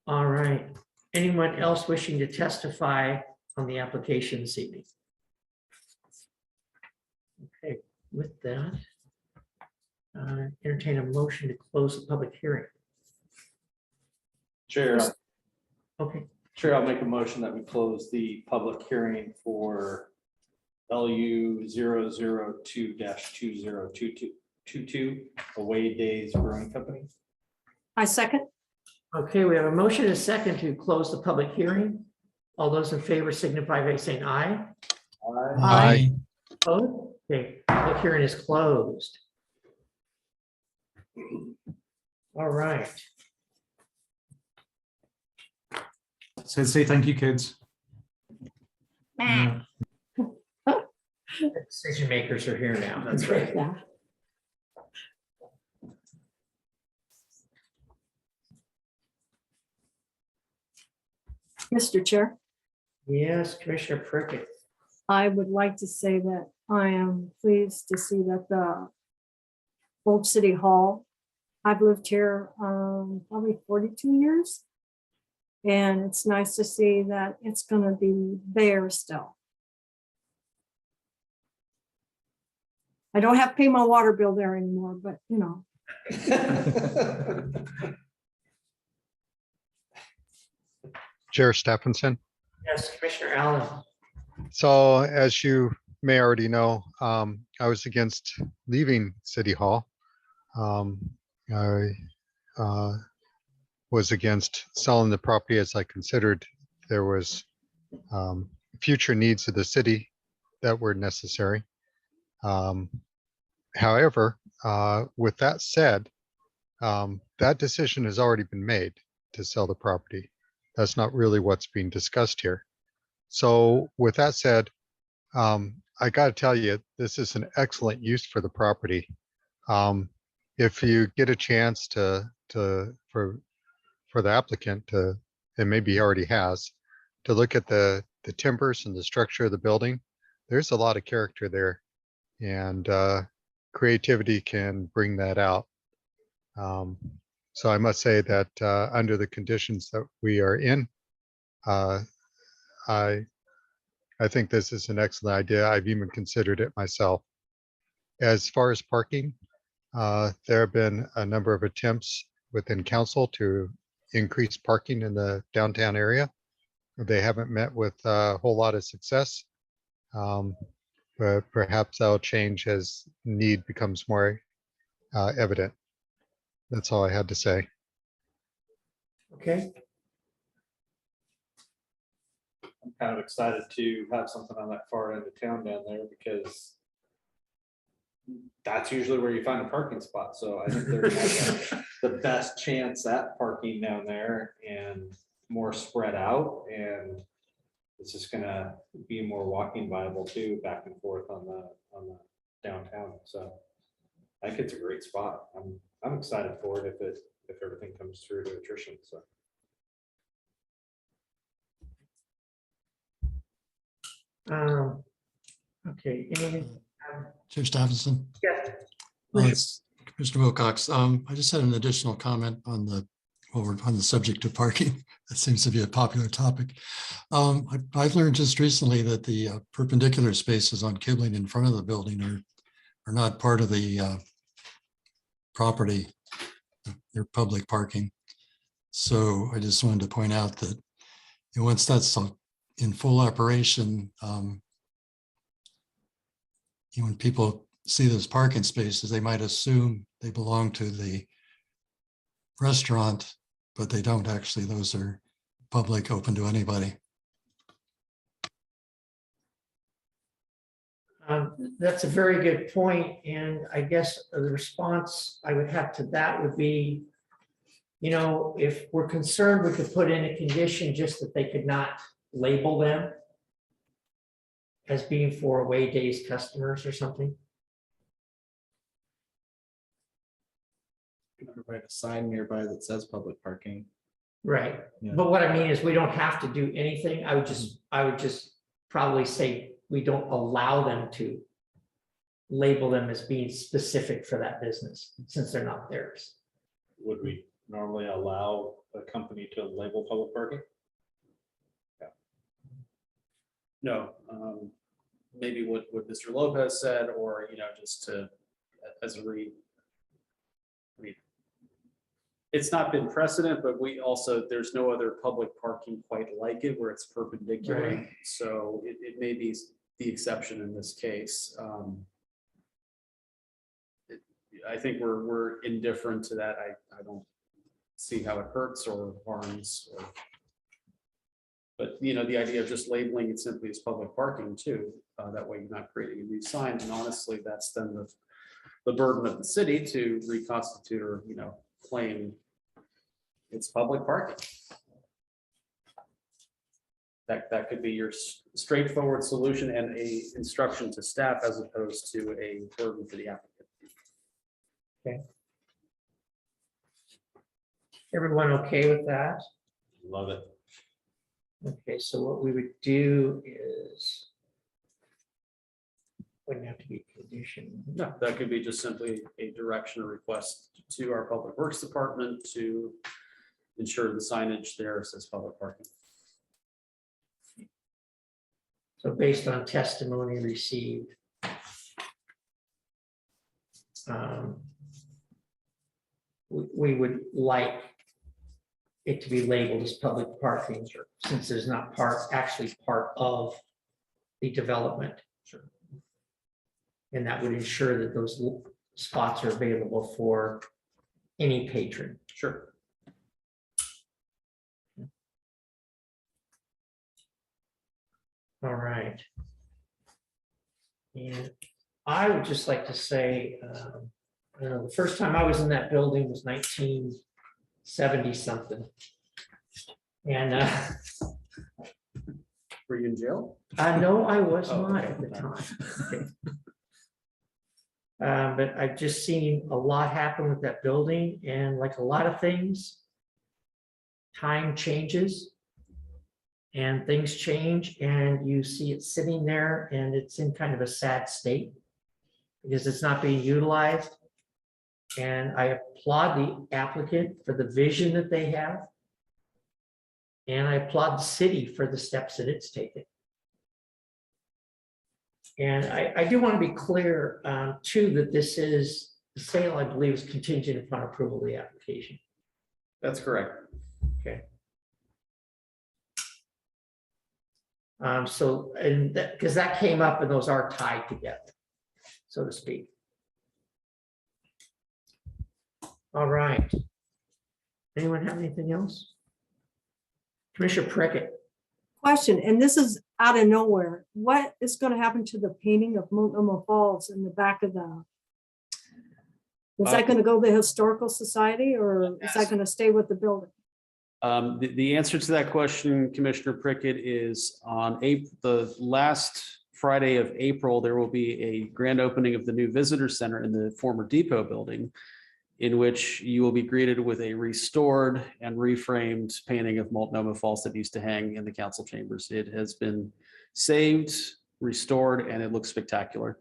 All right. Anyone else wishing to testify on the application this evening? Okay, with that, entertain a motion to close the public hearing. Chair, Okay, Chair, I'll make a motion that we close the public hearing for LU 002-2022 Away Days Brewing Company. I second. okay, we have a motion and a second to close the public hearing. All those in favor signify by saying aye. Aye. Opposed? Okay, public hearing is closed. All right. So say thank you, kids. Yeah. Decision makers are here now. That's right. Yeah. Mr. Chair, Yes, Commissioner Prickett. I would like to say that I am pleased to see that the Old City Hall, I've lived here probably 42 years. And it's nice to see that it's going to be there still. I don't have to pay my water bill there anymore, but you know. Chair Stephenson. Yes, Commissioner Allen. So as you may already know, I was against leaving City Hall. I was against selling the property as I considered there was future needs of the city that were necessary. However, with that said, that decision has already been made to sell the property. That's not really what's being discussed here. So with that said, I got to tell you, this is an excellent use for the property. If you get a chance for the applicant to, and maybe he already has, to look at the timbers and the structure of the building, there's a lot of character there, and creativity can bring that out. So I must say that under the conditions that we are in, I think this is an excellent idea. I've even considered it myself. As far as parking, there have been a number of attempts within council to increase parking in the downtown area. They haven't met with a whole lot of success, but perhaps that'll change as need becomes more evident. That's all I had to say. Okay, I'm kind of excited to have something on that far end of town down there because that's usually where you find a parking spot. So I think they're gonna have the best chance at parking down there and more spread out. And it's just gonna be more walking viable too, back and forth on the downtown. So I think it's a great spot. I'm excited for it if everything comes through to attrition. So. okay, anything? Chair Stephenson. Yes. It's Commissioner Wilcox. I just had an additional comment on the while we're on the subject of parking, that seems to be a popular topic. I've learned just recently that the perpendicular spaces on Kibling in front of the building are not part of the property. They're public parking. So I just wanted to point out that once that's in full operation, when people see those parking spaces, they might assume they belong to the restaurant, but they don't actually. Those are public, open to anybody. That's a very good point, and I guess the response I would have to that would be, if we're concerned, we could put in a condition just that they could not label them as being for away days customers or something. Provide a sign nearby that says public parking. Right, Yeah. but what I mean is we don't have to do anything. I would just probably say we don't allow them to label them as being specific for that business since they're not theirs. Would we normally allow a company to label public parking? No, maybe what Mr. Lopez said, or, just to, as a it's not been precedent, but there's no other public parking quite like it where it's perpendicular. Right. So it may be the exception in this case. I think we're indifferent to that. I don't see how it hurts or harms. But the idea of just labeling it simply as public parking too, that way you're not creating a new sign. And honestly, that's then the burden of the city to reconstitute or claim it's public parking. That could be your straightforward solution and a instruction to staff as opposed to a burden for the applicant. Okay. Everyone okay with that? Love it. Okay, so what we would do is wouldn't have to be a condition. No, that could be just simply a direction or request to our Public Works Department to ensure the signage there says public parking. So based on testimony received, we would like it to be labeled as public parking, since there's not actually part of the development. Sure. And that would ensure that those spots are available for any patron. Sure. All right. And I would just like to say, the first time I was in that building was 1970 something. And Were you in jail? I know I was Oh, not okay. at the time. Okay. But I've just seen a lot happen with that building, and like a lot of things, time changes and things change, and you see it sitting there and it's in kind of a sad state because it's not being utilized. And I applaud the applicant for the vision that they have. And I applaud the city for the steps that it's taken. And I do want to be clear too, that this is, the sale, I believe, is contingent upon approval of the application. That's correct. Okay. So, and that, because that came up and those are tied together, so to speak. All right. Anyone have anything else? Commissioner Prickett. Question, and this is out of nowhere. What is going to happen to the painting of Multnomah Falls in the back of the? Is that going to go to the Historical Society, or is that going to stay with the building? The answer to that question, Commissioner Prickett, is on the last Friday of April, there will be a grand opening of the new visitor center in the former depot building, in which you will be greeted with a restored and reframed painting of Multnomah Falls that used to hang in the council chambers. It has been saved, restored, and it looks spectacular.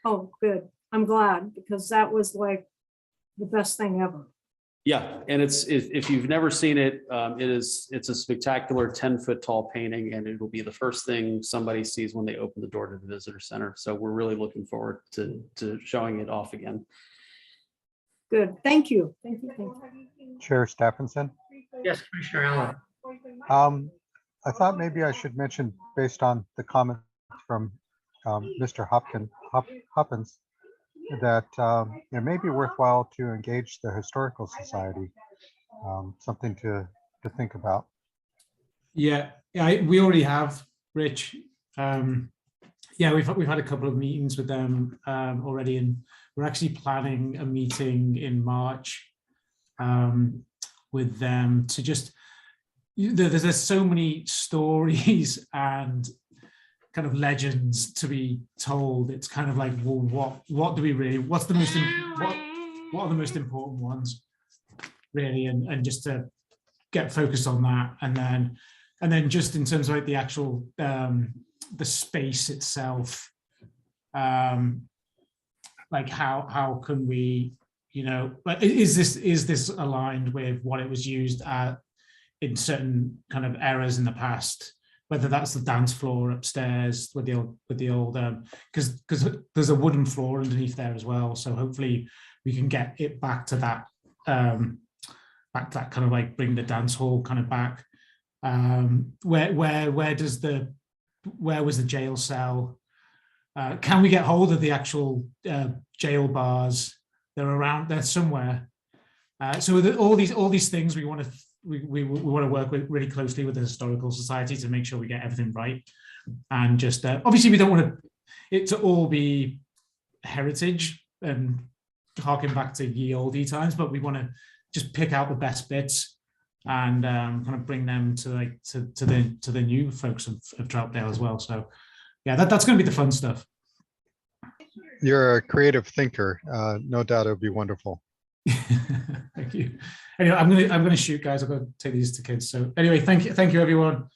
Oh, good. I'm glad, because that was like the best thing ever. Yeah, and if you've never seen it, it's a spectacular 10-foot tall painting, and it will be the first thing somebody sees when they open the door to the visitor center. So we're really looking forward to showing it off again. Good, thank you. Thank you. Chair Stephenson. Yes, Commissioner Allen. I thought maybe I should mention, based on the comment from Mr. Hoppins, that it may be worthwhile to engage the Historical Society. Something to think about. Yeah, we already have, Rich. Yeah, we've had a couple of meetings with them already, and we're actually planning a meeting in March with them to just. There's so many stories and kind of legends to be told. It's kind of like, well, what do we really? What's the most? What are the most important ones, really? And just to get focused on that, and then just in terms of like the actual the space itself, like how can we, is this aligned with what it was used at in certain kind of eras in the past, whether that's the dance floor upstairs with the old because there's a wooden floor underneath there as well, so hopefully we can get it back to that kind of like bring the dance hall kind of back. Where was the jail cell? Can we get hold of the actual jail bars? They're around there somewhere. So all these things we want to work really closely with the Historical Society to make sure we get everything right. And just obviously we don't want it to all be heritage and harking back to ye olde times, but we want to just pick out the best bits and kind of bring them to the new folks of Troutdale as well. So yeah, that's going to be the fun stuff. You're a creative thinker. No doubt it'll be wonderful. Thank you. Anyway, I'm gonna shoot, guys. I've got to take these to kids. So anyway, thank you everyone.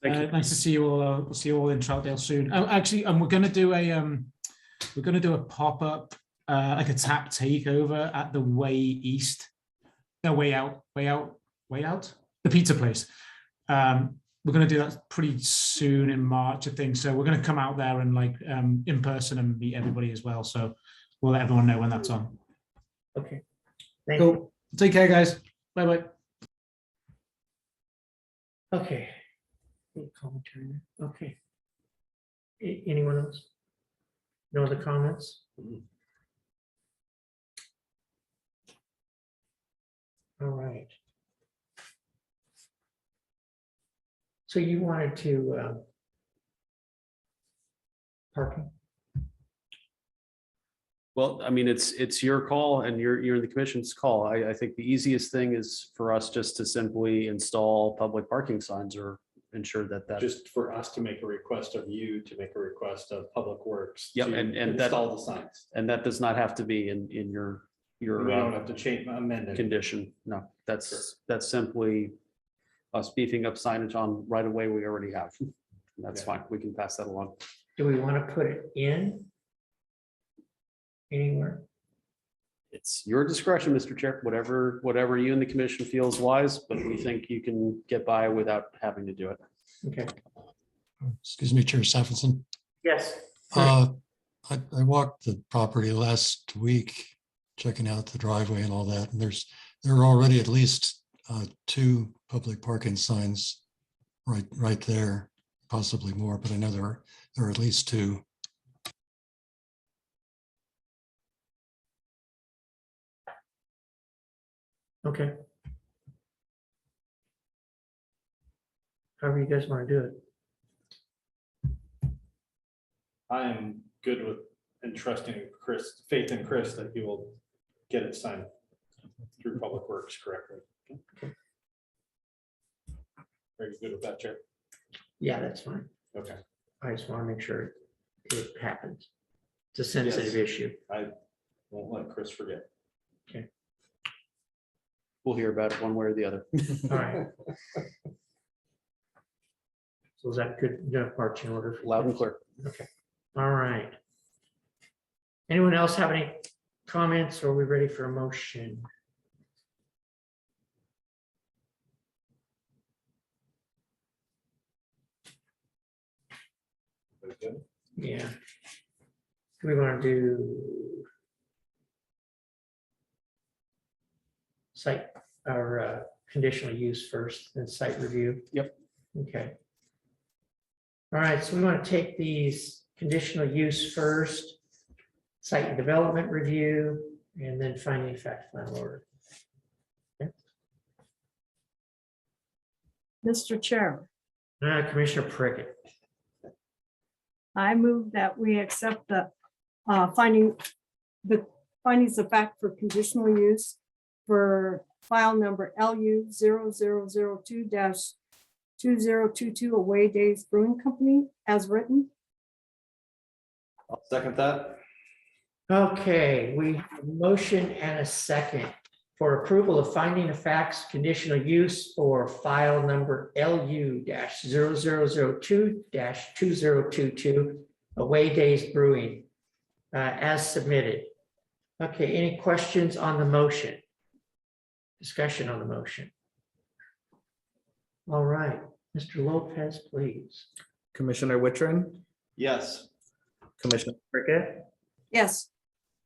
Nice to see you all. We'll see you all in Troutdale soon. Actually, we're gonna do a pop-up like a tap takeover at the Way East. No, way out. The pizza place. We're going to do that pretty soon in March, I think. So we're going to come out there and like in person and meet everybody as well. So we'll let everyone know when that's on. Okay. Thank you. Cool. Take care, guys. Bye-bye. Okay. Commentary. Okay. Anyone else? No other comments? All right. So you wanted to parking? Well, I mean, it's your call and you're in the commission's call. I think the easiest thing is for us just to simply install public parking signs or ensure that. Just for us to make a request of you to make a request of Public Works. Yep, to and install the signs. And that does not have to be in your We don't have to change, amend it. condition. No, that's simply us beefing up signage on right away we already have. That's fine. We can pass that along. Do we want to put it in anywhere? It's your discretion, Mr. Chair, whatever you and the commission feels wise, but we think you can get by without having to do it. Okay. Excuse me, Chair Stephenson. Yes. I walked the property last week, checking out the driveway and all that, and there are already at least 2 public parking signs right there, possibly more, but I know there are at least 2. Okay. However you guys want to do it. I am good with entrusting Chris, faith in Chris that he will get it signed through Public Works correctly. Are you good with that, Chair? Yeah, that's fine. Okay. I just want to make sure it happens. It's a sensitive issue. I won't let Chris forget. We'll hear about it one way or the other. All right. So is that good? You got parts in order? Loud and clear. Okay. All right. Anyone else have any comments, or are we ready for a motion? Yeah. Do we want to do site or conditional use first, then site review? Yep. Okay. All right, so we want to take these conditional use first, site and development review, and then finding of fact final order. Mr. Chair, Commissioner Prickett. I move that we accept the findings of fact for conditional use for file number LU 0002-2022 Away Days Brewing Company as written. I'll second that. Okay, we have a motion and a second for approval of finding of facts conditional use for file number LU 0002-2022 Away Days Brewing as submitted. Okay, any questions on the motion? Discussion on the motion. All right, Mr. Lopez, please. Commissioner Wittrin, Yes. Commissioner Prickett, Yes.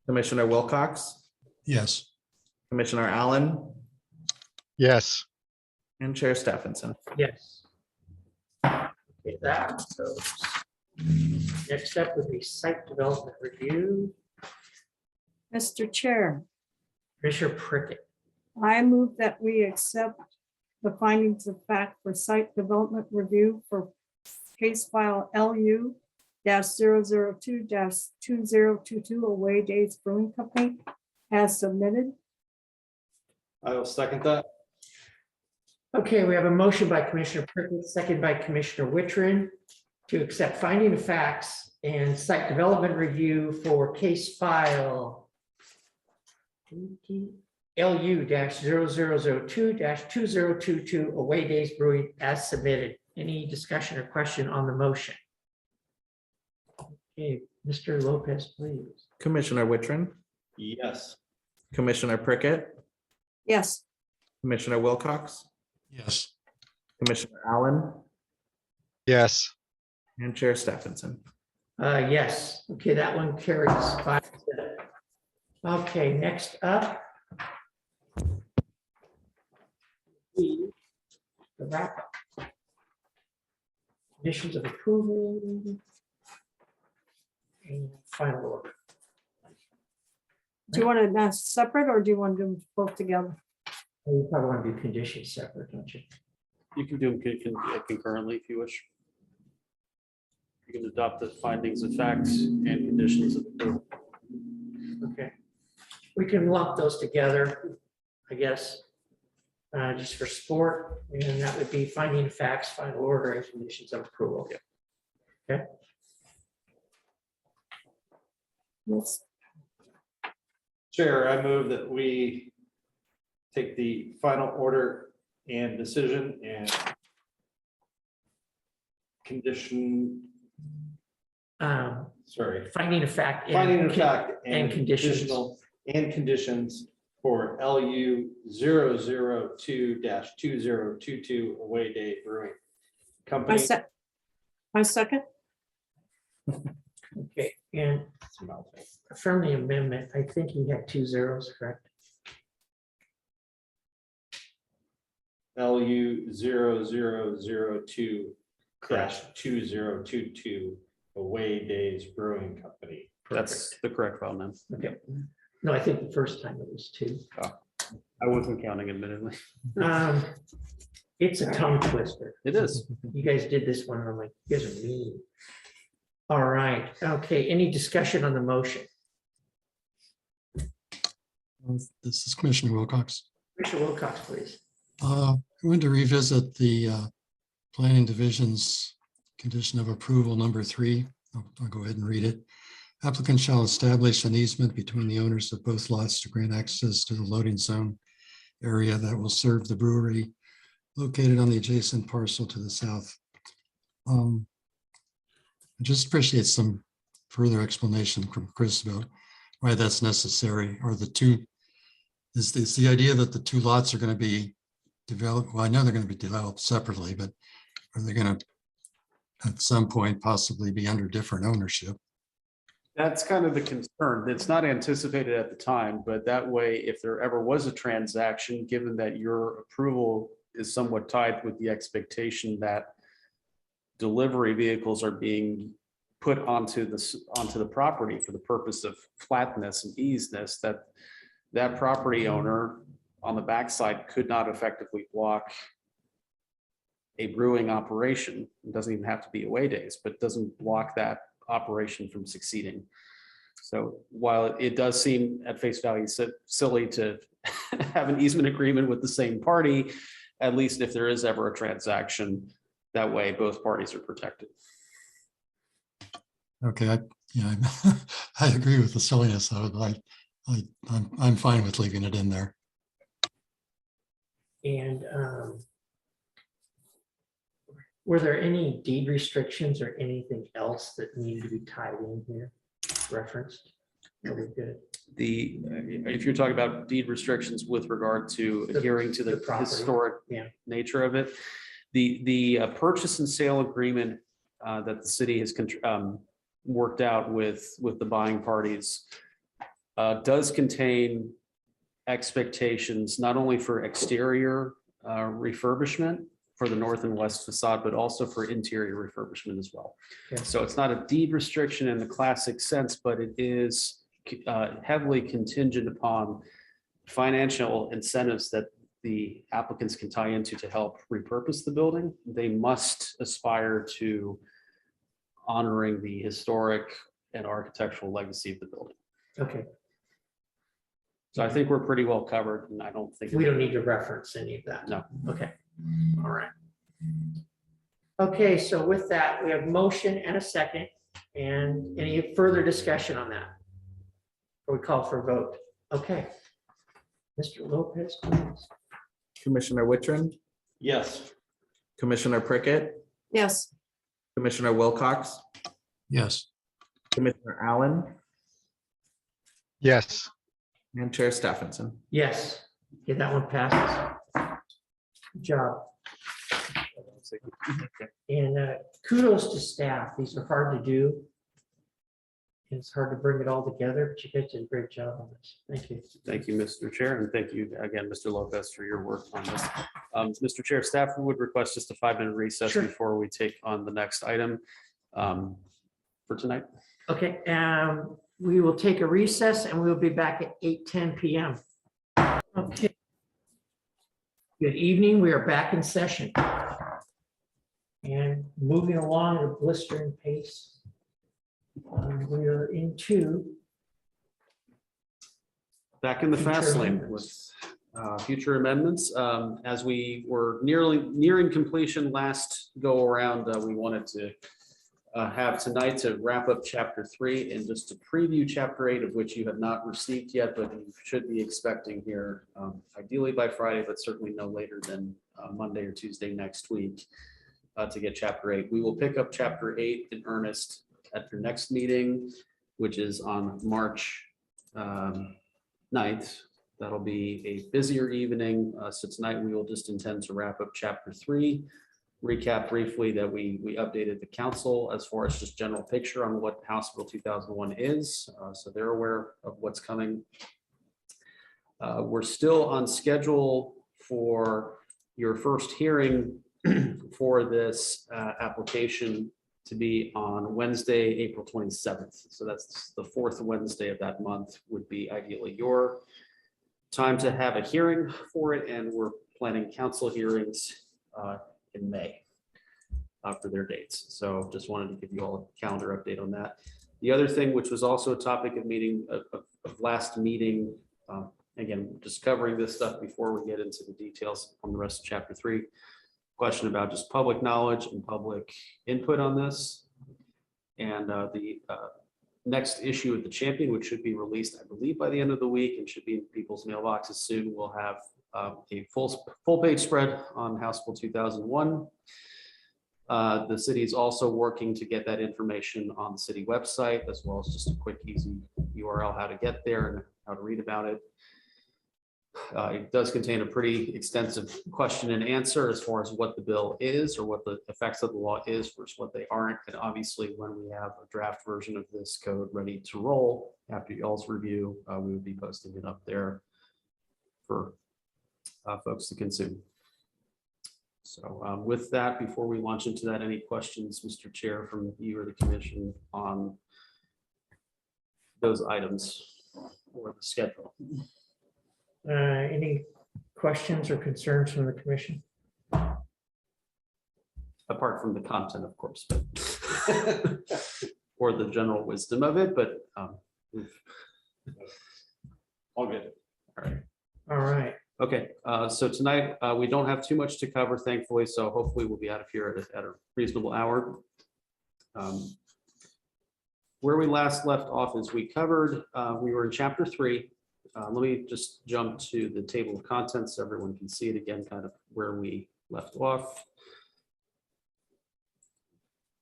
Commissioner Wilcox, Yes. Commissioner Allen, Yes. and Chair Stephenson. Yes. Okay, that goes. Next up would be site development review. Mr. Chair, Commissioner Prickett. I move that we accept the findings of fact for site development review for case file LU 002-2022 Away Days Brewing Company as submitted. I will second that. Okay, we have a motion by Commissioner Prickett, second by Commissioner Wittrin to accept finding of facts and site development review for case file LU 0002-2022 Away Days Brewing as submitted. Any discussion or question on the motion? Okay, Mr. Lopez, please. Commissioner Wittrin, Yes. Commissioner Prickett, Yes. Commissioner Wilcox, Yes. Commissioner Allen, Yes. and Chair Stephenson. Yes, okay, that one carries 5-0. Okay, next up. The wrap up. Conditions of approval. And final order. Do you want to separate or do you want to do them both together? You probably want to do conditions separate, don't you? You can do them concurrently if you wish. You can adopt the findings of facts and conditions of approval. Okay. We can lump those together, I guess, just for sport, and that would be finding facts, final order, and conditions of approval. Okay. Yes. Chair, I move that we take the final order and decision and condition, Finding of fact. finding of fact and conditions. conditional and conditions for LU 002-2022 Away Day Brewing Company. I second. Okay, and from the amendment, I think he had 2 zeros, correct? LU 0002-2022 Away Days Brewing Company. That's the correct file name. Okay. No, I think the first time it was 2. I wasn't counting admittedly. It's a tongue twister. It is. You guys did this one, and I'm like, you guys are mean. All right, okay, any discussion on the motion? This is Commissioner Wilcox. Commissioner Wilcox, please. I want to revisit the Planning Division's condition of approval number 3. I'll go ahead and read it. Applicant shall establish an easement between the owners of both lots to grant access to the loading zone area that will serve the brewery located on the adjacent parcel to the south. I just appreciate some further explanation from Chris about why that's necessary. Or the two, is the idea that the 2 lots are going to be developed? Well, I know they're going to be developed separately, but are they going to at some point possibly be under different ownership. That's kind of the concern. It's not anticipated at the time, but that way, if there ever was a transaction, given that your approval is somewhat tied with the expectation that delivery vehicles are being put onto the property for the purpose of flatness and easiness, that property owner on the backside could not effectively block a brewing operation. It doesn't even have to be away days, but doesn't block that operation from succeeding. So while it does seem at face value silly to have an easement agreement with the same party, at least if there is ever a transaction, that way both parties are protected. Okay, I agree with the silliness of it. I'm fine with leaving it in there. And were there any deed restrictions or anything else that needed to be tied in here, referenced? Are we good? If you're talking about deed restrictions with regard to adhering to the property, historic yeah. nature of it, the purchase and sale agreement that the city has worked out with the buying parties does contain expectations not only for exterior refurbishment for the north and west facade, but also for interior refurbishment as well. Okay. So it's not a deed restriction in the classic sense, but it is heavily contingent upon financial incentives that the applicants can tie into to help repurpose the building. They must aspire to honoring the historic and architectural legacy of the building. Okay, So I think we're pretty well covered, and I don't think we don't need to reference any of that. No. Okay, all right. Okay, so with that, we have motion and a second, and any further discussion on that? Or we call for a vote? Okay. Mr. Lopez, please. Commissioner Wittrin, Yes. Commissioner Prickett, Yes. Commissioner Wilcox, Yes. Commissioner Allen, Yes. and Chair Stephenson. Yes, okay, that one passes. Good job. And kudos to staff. These are hard to do. It's hard to bring it all together, but you guys did a great job on this. Thank you. Thank you, Mr. Chair, and thank you again, Mr. Lopez, for your work on this. Mr. Chair, staff would request just a 5-minute recess Sure. before we take on the next item for tonight. Okay, we will take a recess and we'll be back at 8:10 p.m. Okay. Good evening. We are back in session. And moving along at a blistering pace. We are into Back in the Future fast lane amendments. with future amendments. As we were nearing completion last go around, we wanted to have tonight to wrap up chapter 3 and just to preview chapter 8, of which you have not received yet, but you should be expecting here ideally by Friday, but certainly no later than Monday or Tuesday next week to get chapter 8. We will pick up chapter 8 in earnest at your next meeting, which is on March 9th. That'll be a busier evening. So tonight we will just intend to wrap up chapter 3, recap briefly that we updated the council as far as just general picture on what House Bill 2001 is. So they're aware of what's coming. We're still on schedule for your first hearing for this application to be on Wednesday, April 27th. So that's the 4th Wednesday of that month would be ideally your time to have a hearing for it. And we're planning council hearings in May for their dates. So just wanted to give you all a calendar update on that. The other thing, which was also a topic of meeting of last meeting, again, just covering this stuff before we get into the details on the rest of chapter 3. Question about just public knowledge and public input on this. And the next issue of the Champion, which should be released, I believe, by the end of the week and should be in people's mailboxes soon. We'll have a full page spread on House Bill 2001. The city is also working to get that information on the city website, as well as just a quick, easy URL how to get there and how to read about it. It does contain a pretty extensive question and answer as far as what the bill is or what the effects of the law is versus what they aren't. And obviously, when we have a draft version of this code ready to roll after y'all's review, we would be posting it up there for folks to consume. So with that, before we launch into that, any questions, Mr. Chair, from you or the commission on those items or the schedule? Any questions or concerns from the commission? Apart from the content, of course, but or the general wisdom of it, but all good. All right. All right. Okay, so tonight we don't have too much to cover, thankfully, so hopefully we'll be out of here at a reasonable hour. Where we last left off is we covered, we were in chapter 3. Let me just jump to the table of contents so everyone can see it again, kind of where we left off.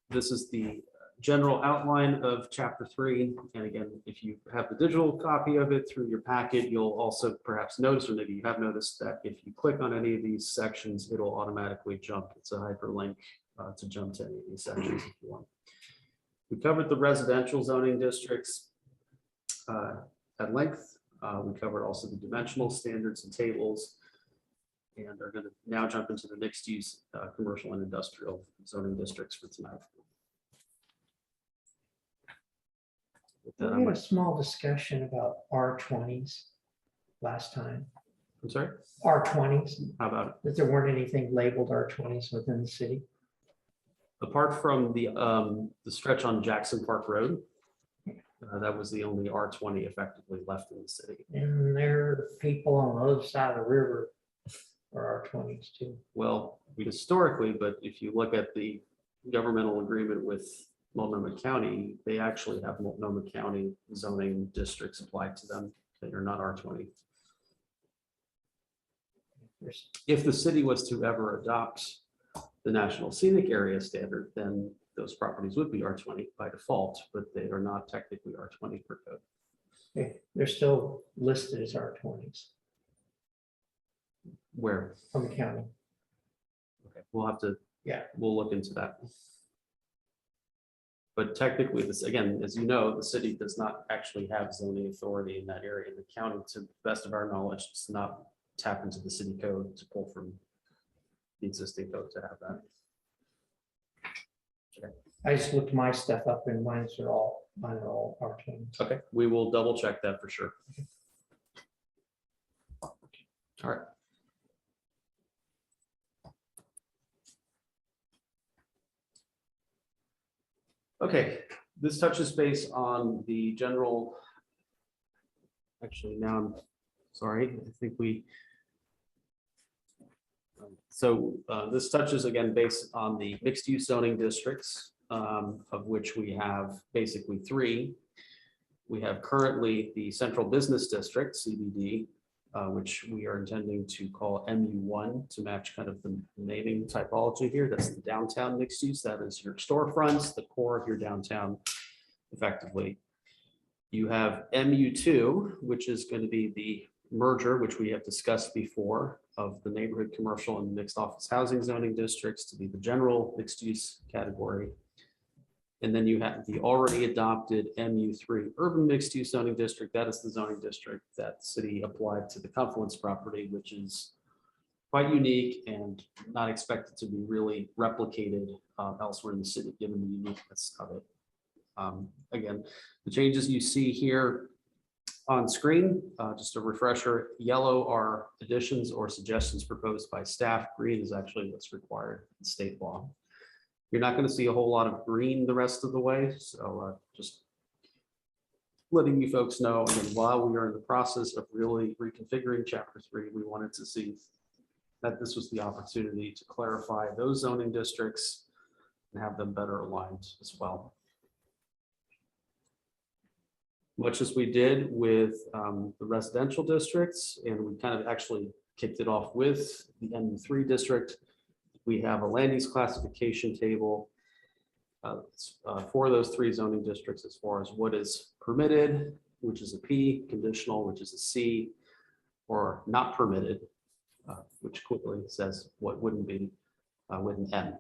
This is the general outline of chapter 3. And again, if you have the digital copy of it through your packet, you'll also perhaps notice, or maybe you have noticed, that if you click on any of these sections, it'll automatically jump. It's a hyperlink to jump to any of these sections if you want. We covered the residential zoning districts at length. We covered also the dimensional standards and tables, and are going to now jump into the mixed use commercial and industrial zoning districts for tonight. With that, We had a small discussion about R20s last time. I'm sorry, R20s, how about it? that there weren't anything labeled R20s within the city. Apart from the stretch on Jackson Park Road, that was the only R20 effectively left in the city. And there are people on the other side of the river are R20s too. Well, historically, but if you look at the governmental agreement with Multnomah County, they actually have Multnomah County zoning districts applied to them that are not R20. If the city was to ever adopt the National Scenic Area Standard, then those properties would be R20 by default, but they are not technically R20 per code. Okay, they're still listed as R20s Where? from the county. Okay, we'll have to, Yeah. we'll look into that. But technically, this, again, as you know, the city does not actually have zoning authority in that area. The county, to the best of our knowledge, does not tap into the city code to pull from the existing code to have that. Okay. I just looked my stuff up and mine are all R20s. Okay, we will double check that for sure. All right. Okay, this touches base on the general. Actually, now I'm sorry, I think we. So this touches again based on the mixed use zoning districts, of which we have basically 3. We have currently the Central Business District, CBD, which we are intending to call MU1 to match kind of the naming typology here. That's the downtown mixed use. That is your storefronts, the core of your downtown effectively. You have MU2, which is going to be the merger, which we have discussed before, of the neighborhood commercial and mixed office housing zoning districts to be the general mixed use category. And then you have the already adopted MU3 urban mixed use zoning district. That is the zoning district that the city applied to the Confluence property, which is quite unique and not expected to be really replicated elsewhere in the city, given the uniqueness of it. Again, the changes you see here on screen, just a refresher, yellow are additions or suggestions proposed by staff. Green is actually what's required in state law. You're not going to see a whole lot of green the rest of the way. So just letting you folks know, and while we are in the process of really reconfiguring chapter 3, we wanted to see that this was the opportunity to clarify those zoning districts and have them better aligned as well. Much as we did with the residential districts, and we kind of actually kicked it off with the MU3 district. We have a land use classification table for those 3 zoning districts as far as what is permitted, which is a P, conditional, which is a C, or not permitted, which quickly says what wouldn't be with an M.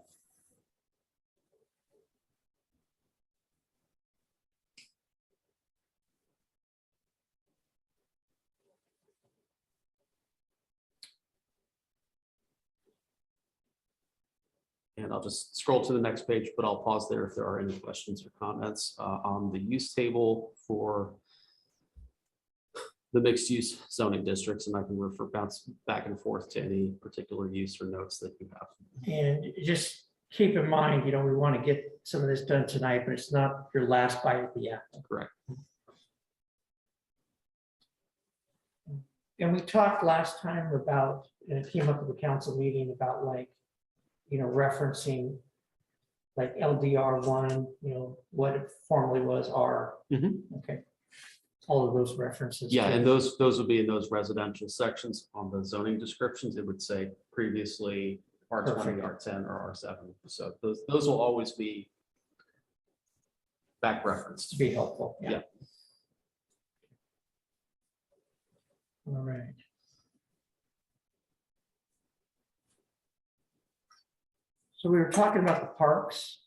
And I'll just scroll to the next page, but I'll pause there if there are any questions or comments on the use table for the mixed use zoning districts, and I can bounce back and forth to any particular use or notes that you have. And just keep in mind, you know, we want to get some of this done tonight, but it's not your last bite at the apple. Correct. And we talked last time about, and it came up at the council meeting about like, you know, referencing like LDR1, you know, what it formerly was R. Okay. All of those references. Yeah, and those would be in those residential sections on the zoning descriptions. It would say previously R20, Perfect. R10, or R7. So those will always be back referenced. To be helpful. Yeah. All right. So we were talking about the parks.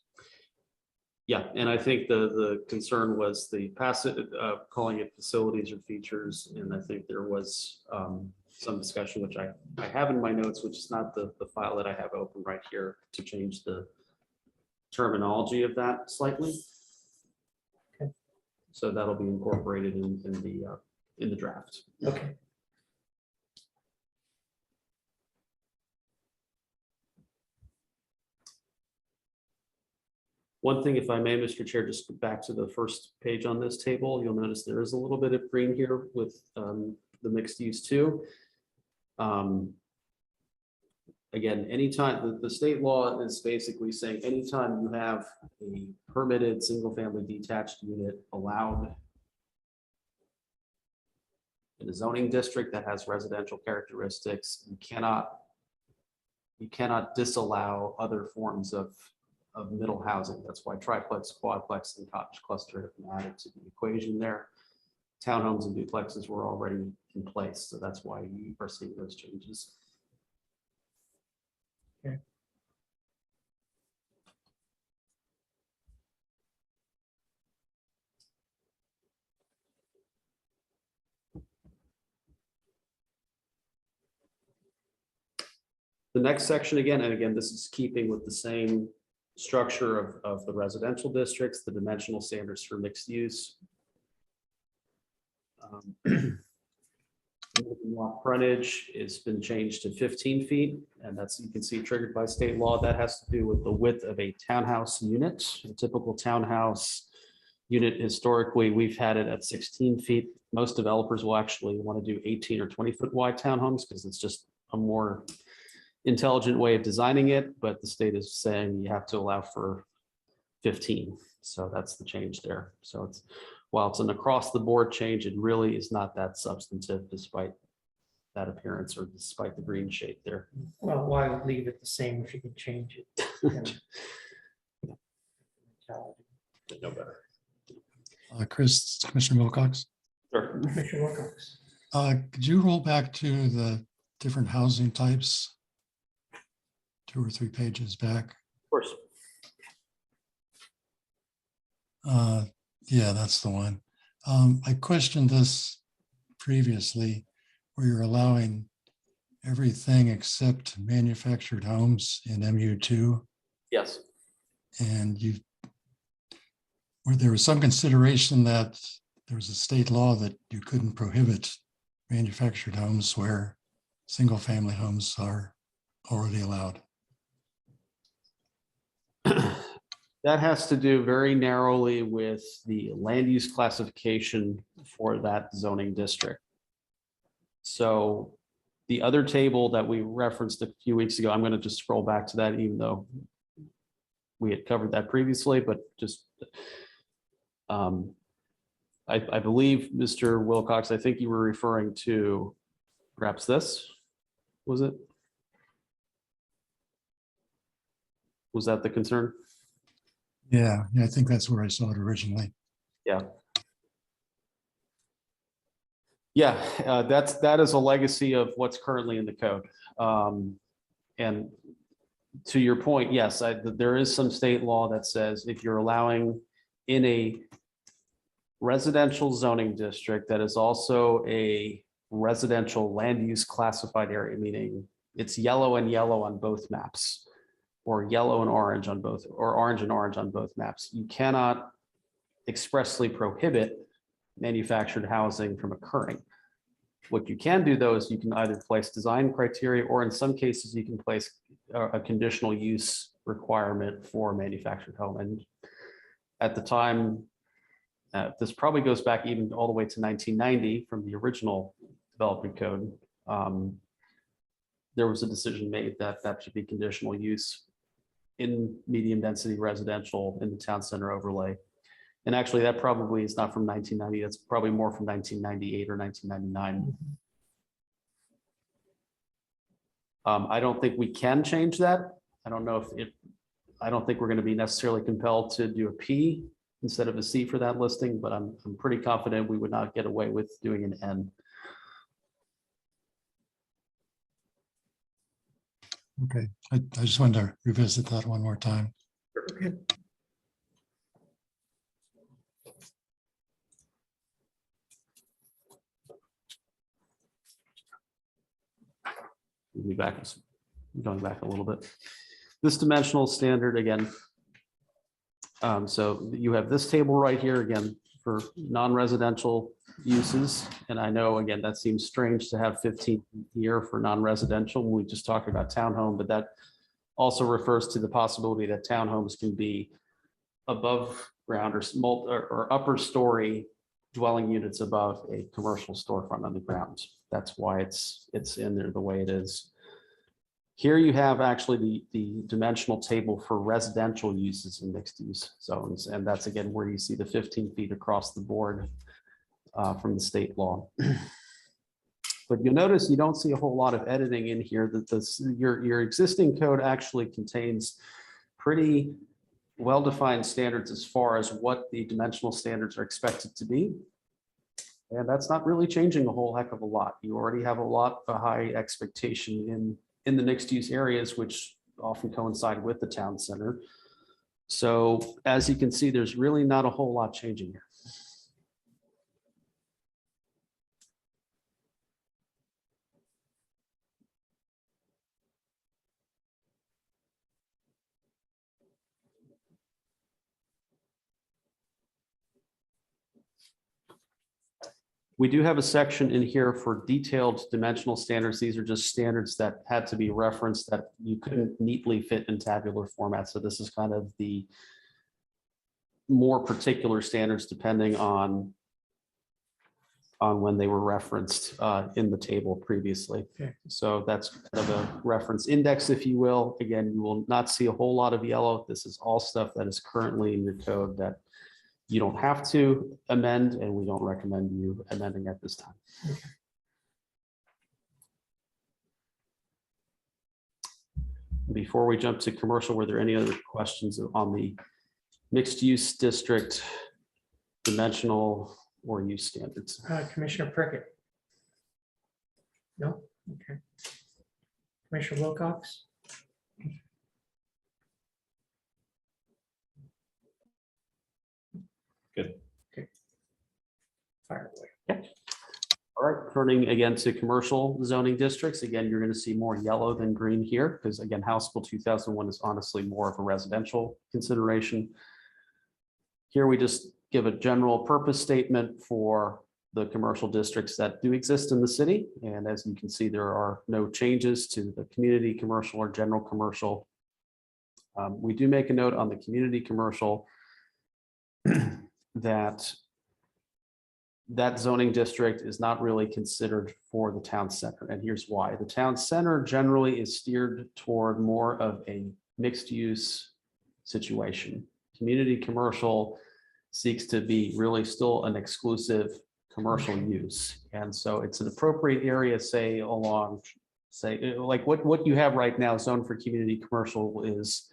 Yeah, and I think the concern was the passive, calling it facilities or features, and I think there was some discussion, which I have in my notes, which is not the file that I have open right here, to change the terminology of that slightly. Okay. So that'll be incorporated in the draft. Okay. One thing, if I may, Mr. Chair, just back to the first page on this table, you'll notice there is a little bit of green here with the mixed use too. Again, anytime the state law is basically saying anytime you have a permitted single family detached unit allowed in a zoning district that has residential characteristics, you cannot disallow other forms of middle housing. That's why triplex, quadplex, and cottage cluster have been added to the equation there. Townhomes and duplexes were already in place, so that's why you are seeing those changes. Okay. The next section again, and again, this is keeping with the same structure of the residential districts, the dimensional standards for mixed use. Lot frontage has been changed to 15 feet, and that's, you can see, triggered by state law. That has to do with the width of a townhouse unit. A typical townhouse unit, historically, we've had it at 16 feet. Most developers will actually want to do 18 or 20 foot wide townhomes because it's just a more intelligent way of designing it, but the state is saying you have to allow for 15. So that's the change there. So it's, while it's an across the board change, it really is not that substantive despite that appearance or despite the green shade there. Well, why leave it the same if you can change it? No better. Chris, Commissioner Wilcox, Sure. Commissioner Wilcox. could you roll back to the different housing types? 2 or 3 pages back. Of course. Yeah, that's the one. I questioned this previously, where you're allowing everything except manufactured homes in MU2. Yes. And where there was some consideration that there was a state law that you couldn't prohibit manufactured homes where single family homes are already allowed. That has to do very narrowly with the land use classification for that zoning district. So the other table that we referenced a few weeks ago, I'm going to just scroll back to that, even though we had covered that previously, but just I believe, Mr. Wilcox, I think you were referring to perhaps this, was it? Was that the concern? Yeah, I think that's where I saw it originally. Yeah. Yeah, that is a legacy of what's currently in the code. And to your point, yes, there is some state law that says if you're allowing in a residential zoning district that is also a residential land use classified area, meaning it's yellow and yellow on both maps, or yellow and orange on both, or orange and orange on both maps. You cannot expressly prohibit manufactured housing from occurring. What you can do though is you can either place design criteria, or in some cases you can place a conditional use requirement for manufactured home. And at the time, this probably goes back even all the way to 1990 from the original development code. There was a decision made that that should be conditional use in medium density residential in the town center overlay. And actually that probably is not from 1990, that's probably more from 1998 or 1999. I don't think we can change that. I don't know if I don't think we're going to be necessarily compelled to do a P instead of a C for that listing, but I'm pretty confident we would not get away with doing an N. Okay, I just wanted to revisit that one more time. Okay. We'll be back, going back a little bit. This dimensional standard again. So you have this table right here again for non-residential uses. And I know again, that seems strange to have 15 here for non-residential. We just talked about townhome, but that also refers to the possibility that townhomes can be above ground or upper story dwelling units above a commercial storefront on the ground. That's why it's in there the way it is. Here you have actually the dimensional table for residential uses in mixed use zones. And that's again where you see the 15 feet across the board from the state law. But you'll notice you don't see a whole lot of editing in here. That your existing code actually contains pretty well-defined standards as far as what the dimensional standards are expected to be. And that's not really changing a whole heck of a lot. You already have a high expectation in the mixed use areas, which often coincide with the town center. So as you can see, there's really not a whole lot changing here. We do have a section in here for detailed dimensional standards. These are just standards that had to be referenced that you couldn't neatly fit in tabular format. So this is kind of the more particular standards depending on when they were referenced in the table previously. Okay. So that's kind of a reference index, if you will. Again, you will not see a whole lot of yellow. This is all stuff that is currently in your code that you don't have to amend, and we don't recommend you amending at this time. Okay. Before we jump to commercial, were there any other questions on the mixed use district dimensional or use standards? Commissioner Prickett? No? Okay. Commissioner Wilcox? Good. Okay. Fire away. All right, turning again to commercial zoning districts. Again, you're going to see more yellow than green here because again, House Bill 2001 is honestly more of a residential consideration. Here we just give a general purpose statement for the commercial districts that do exist in the city. And as you can see, there are no changes to the community commercial or general commercial. We do make a note on the community commercial that zoning district is not really considered for the town center. And here's why. The town center generally is steered toward more of a mixed use situation. Community commercial seeks to be really still an exclusive commercial use. And so it's an appropriate area, say along, say like what you have right now zoned for community commercial is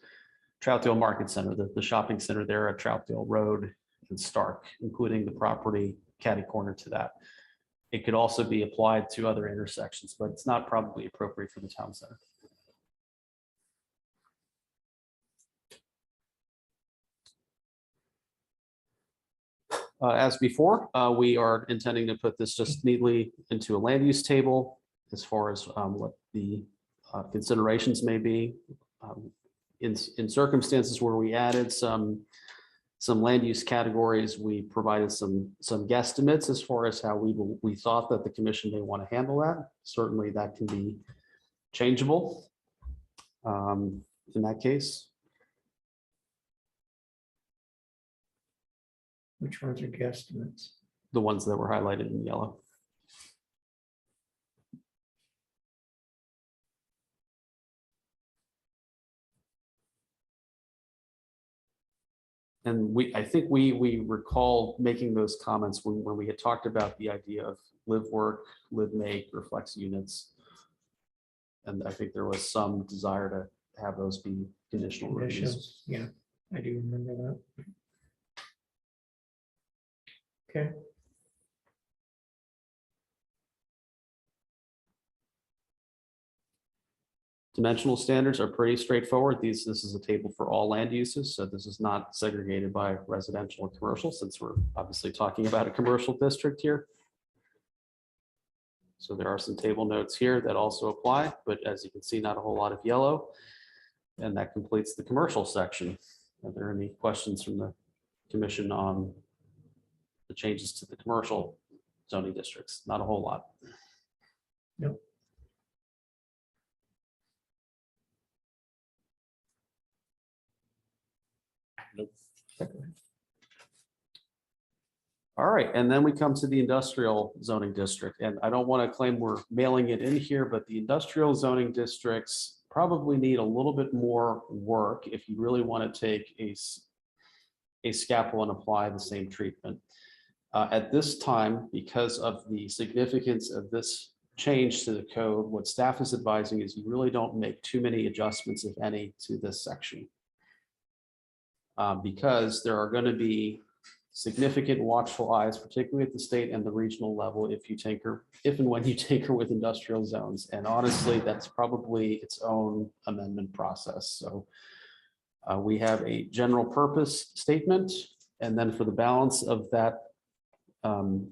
Troutdale Market Center, the shopping center there at Troutdale Road and Stark, including the property catty corner to that. It could also be applied to other intersections, but it's not probably appropriate for the town center. As before, we are intending to put this just neatly into a land use table as far as what the considerations may be. In circumstances where we added some land use categories, we provided some guesstimates as far as how we thought that the commission may want to handle that. Certainly that can be changeable in that case. Which ones are guesstimates? The ones that were highlighted in yellow. And I think we recall making those comments when we had talked about the idea of live work, live make, or flex units. And I think there was some desire to have those be conditional reviews. Conditions, yeah, I do remember that. Okay. Dimensional standards are pretty straightforward. This is a table for all land uses, so this is not segregated by residential and commercial, since we're obviously talking about a commercial district here. So there are some table notes here that also apply, but as you can see, not a whole lot of yellow. And that completes the commercial section. Are there any questions from the commission on the changes to the commercial zoning districts? Not a whole lot. Nope. All right, and then we come to the industrial zoning district, and I don't want to claim we're mailing it in here, but the industrial zoning districts probably need a little bit more work if you really want to take a scalpel and apply the same treatment. At this time, because of the significance of this change to the code, what staff is advising is you really don't make too many adjustments, if any, to this section. Because there are going to be significant watchful eyes, particularly at the state and the regional level, if and when you tinker with industrial zones. And honestly, that's probably its own amendment process. So we have a general purpose statement, and then for the balance of that, for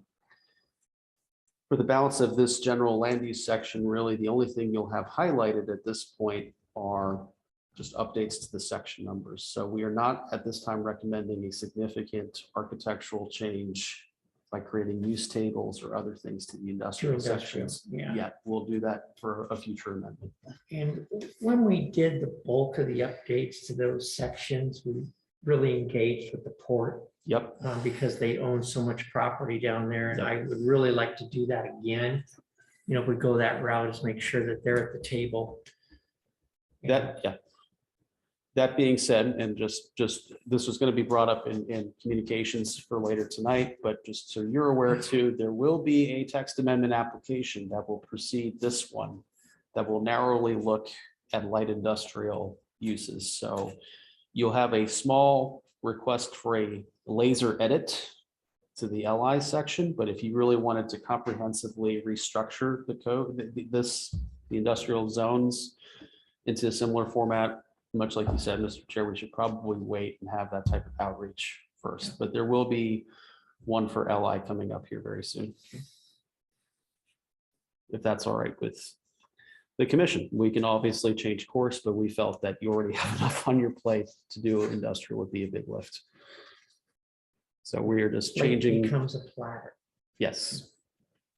the balance of this general land use section, really the only thing you'll have highlighted at this point are just updates to the section numbers. So we are not at this time recommending a significant architectural change by creating use tables or other things to the industrial sections. Yeah. We'll do that for a future amendment. And when we did the bulk of the updates to those sections, we really engaged with the port. Yep. Because they own so much property down there, and I would really like to do that again. You know, if we go that route, is make sure that they're at the table. That being said, and just this was going to be brought up in communications for later tonight, but just so you're aware too, there will be a text amendment application that will precede this one that will narrowly look at light industrial uses. So you'll have a small request for a laser edit to the LI section, but if you really wanted to comprehensively restructure the code, the industrial zones into a similar format, much like you said, Mr. Chair, we should probably wait and have that type of outreach first, but there will be one for LI coming up here very soon. If that's all right with the commission, we can obviously change course, but we felt that you already have enough on your plate to do industrial would be a big lift. So we are just changing. It becomes a platter. Yes.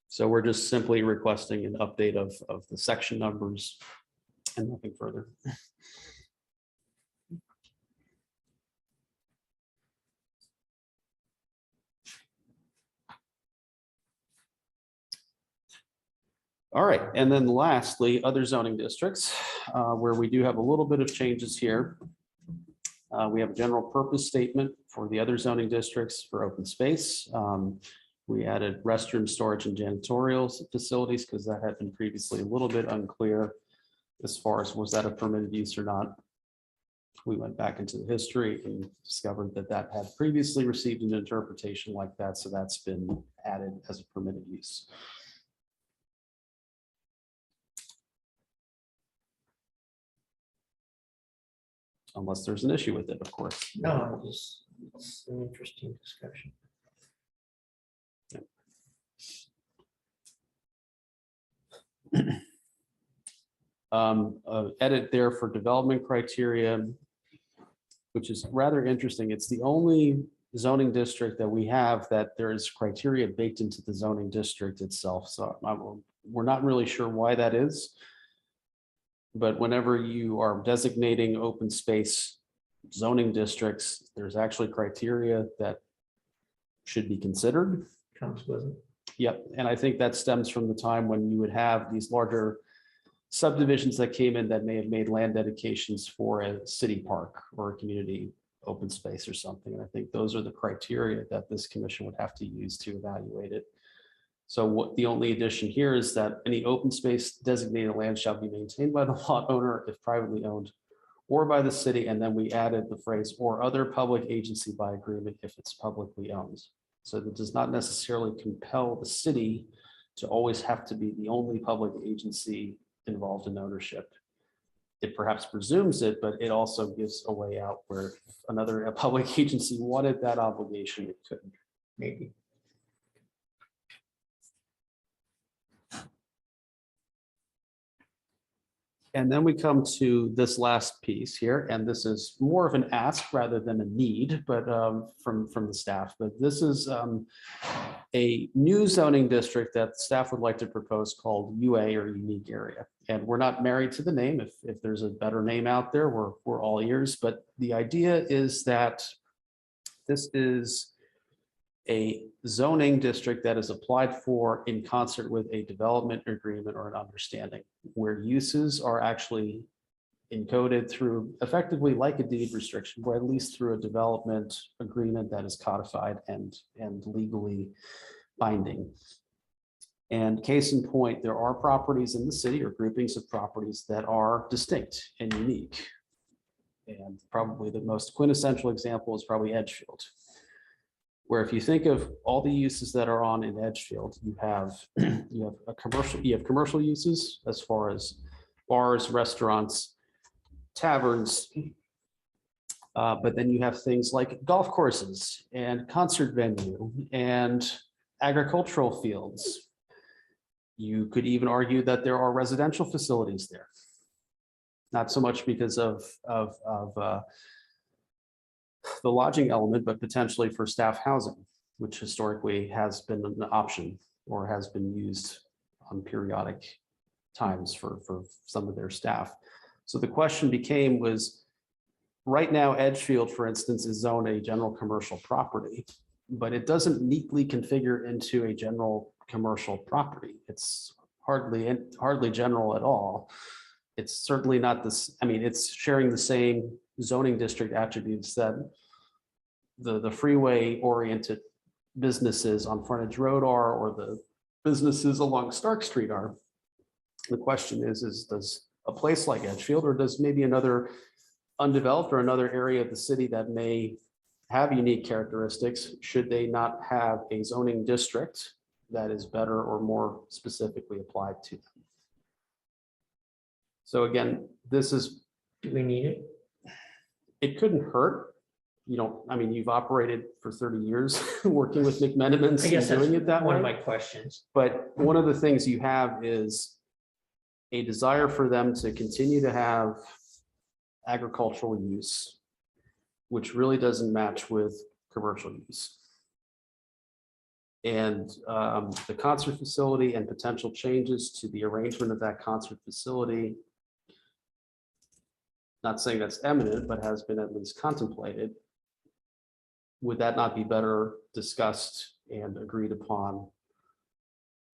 So we're just simply requesting an update of the section numbers and nothing further. All right, and then lastly, other zoning districts, where we do have a little bit of changes here. We have a general purpose statement for the other zoning districts for open space. We added restroom storage and janitorial facilities because that had been previously a little bit unclear as far as was that a permitted use or not. We went back into the history and discovered that that had previously received an interpretation like that, so that's been added as a permitted use. Unless there's an issue with it, of course. No, it's an interesting discussion. Edit there for development criteria, which is rather interesting. It's the only zoning district that we have that there is criteria baked into the zoning district itself. So we're not really sure why that is. But whenever you are designating open space zoning districts, there's actually criteria that should be considered. Comes with it. Yep, and I think that stems from the time when you would have these larger subdivisions that came in that may have made land dedications for a city park or a community open space or something. And I think those are the criteria that this commission would have to use to evaluate it. So what the only addition here is that any open space designated land shall be maintained by the lot owner if privately owned or by the city. And then we added the phrase or other public agency by agreement if it's publicly owned. So that does not necessarily compel the city to always have to be the only public agency involved in ownership. It perhaps presumes it, but it also gives a way out where if another public agency wanted that obligation, it couldn't. Maybe. And then we come to this last piece here, and this is more of an ask rather than a need, but from the staff. But this is a new zoning district that staff would like to propose called UA, or unique area. And we're not married to the name. If there's a better name out there, we're all ears. But the idea is that this is a zoning district that is applied for in concert with a development agreement or an understanding, where uses are actually encoded through effectively like a deed restriction, or at least through a development agreement that is codified and legally binding. And case in point, there are properties in the city or groupings of properties that are distinct and unique. And probably the most quintessential example is probably Edgefield, where if you think of all the uses that are on in Edgefield, you have commercial uses as far as bars, restaurants, taverns, but then you have things like golf courses and concert venue and agricultural fields. You could even argue that there are residential facilities there, not so much because of the lodging element, but potentially for staff housing, which historically has been an option or has been used on periodic times for some of their staff. So the question was, right now, Edgefield, for instance, is zoned a general commercial property, but it doesn't neatly configure into a general commercial property. It's hardly general at all. It's certainly not this, I mean, it's sharing the same zoning district attributes that the freeway oriented businesses on Frontage Road are, or the businesses along Stark Street are. The question is does a place like Edgefield, or does maybe another undeveloped or another area of the city that may have unique characteristics, should they not have a zoning district that is better or more specifically applied to them? So again, this is, Do we need it? it couldn't hurt. You don't, I mean, you've operated for 30 years working with McMenamins I guess and that's doing it that one way. of my questions. But one of the things you have is a desire for them to continue to have agricultural use, which really doesn't match with commercial use. And the concert facility and potential changes to the arrangement of that concert facility, not saying that's eminent, but has been at least contemplated. Would that not be better discussed and agreed upon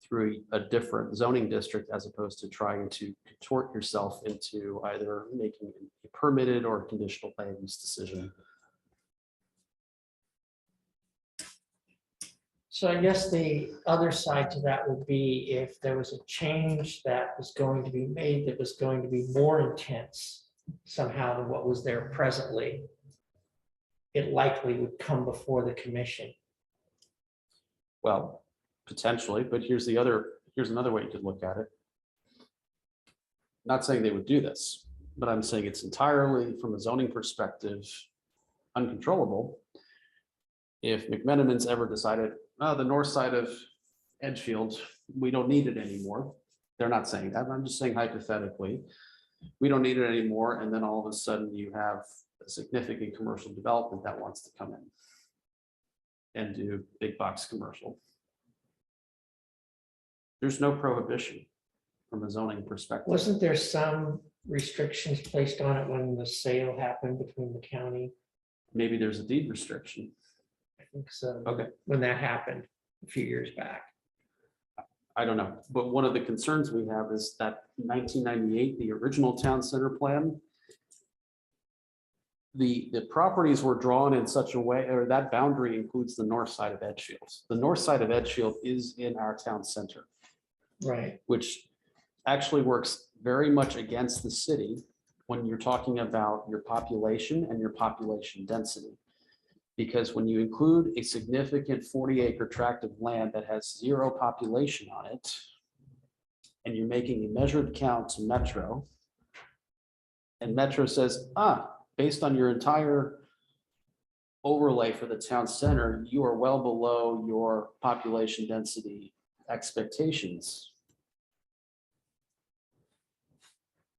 through a different zoning district, as opposed to trying to contort yourself into either making a permitted or conditional land use decision? So I guess the other side to that would be if there was a change that was going to be made that was going to be more intense somehow than what was there presently, it likely would come before the commission. Well, potentially, but here's another way you could look at it. Not saying they would do this, but I'm saying it's entirely from a zoning perspective uncontrollable. If McMenamin's ever decided, oh, the north side of Edgefield, we don't need it anymore. They're not saying that, I'm just saying hypothetically, we don't need it anymore. And then all of a sudden you have a significant commercial development that wants to come in and do big box commercial. There's no prohibition from a zoning perspective. Wasn't there some restrictions placed on it when the sale happened between the county? Maybe there's a deed restriction. I think so. Okay. When that happened a few years back. I don't know, but one of the concerns we have is that 1998, the original town center plan, the properties were drawn in such a way, or that boundary includes the north side of Edgefield. The north side of Edgefield is in our town center, Right. which actually works very much against the city when you're talking about your population and your population density. Because when you include a significant 40-acre tract of land that has 0 population on it, and you're making a measured count to Metro, and Metro says, based on your entire overlay for the town center, you are well below your population density expectations.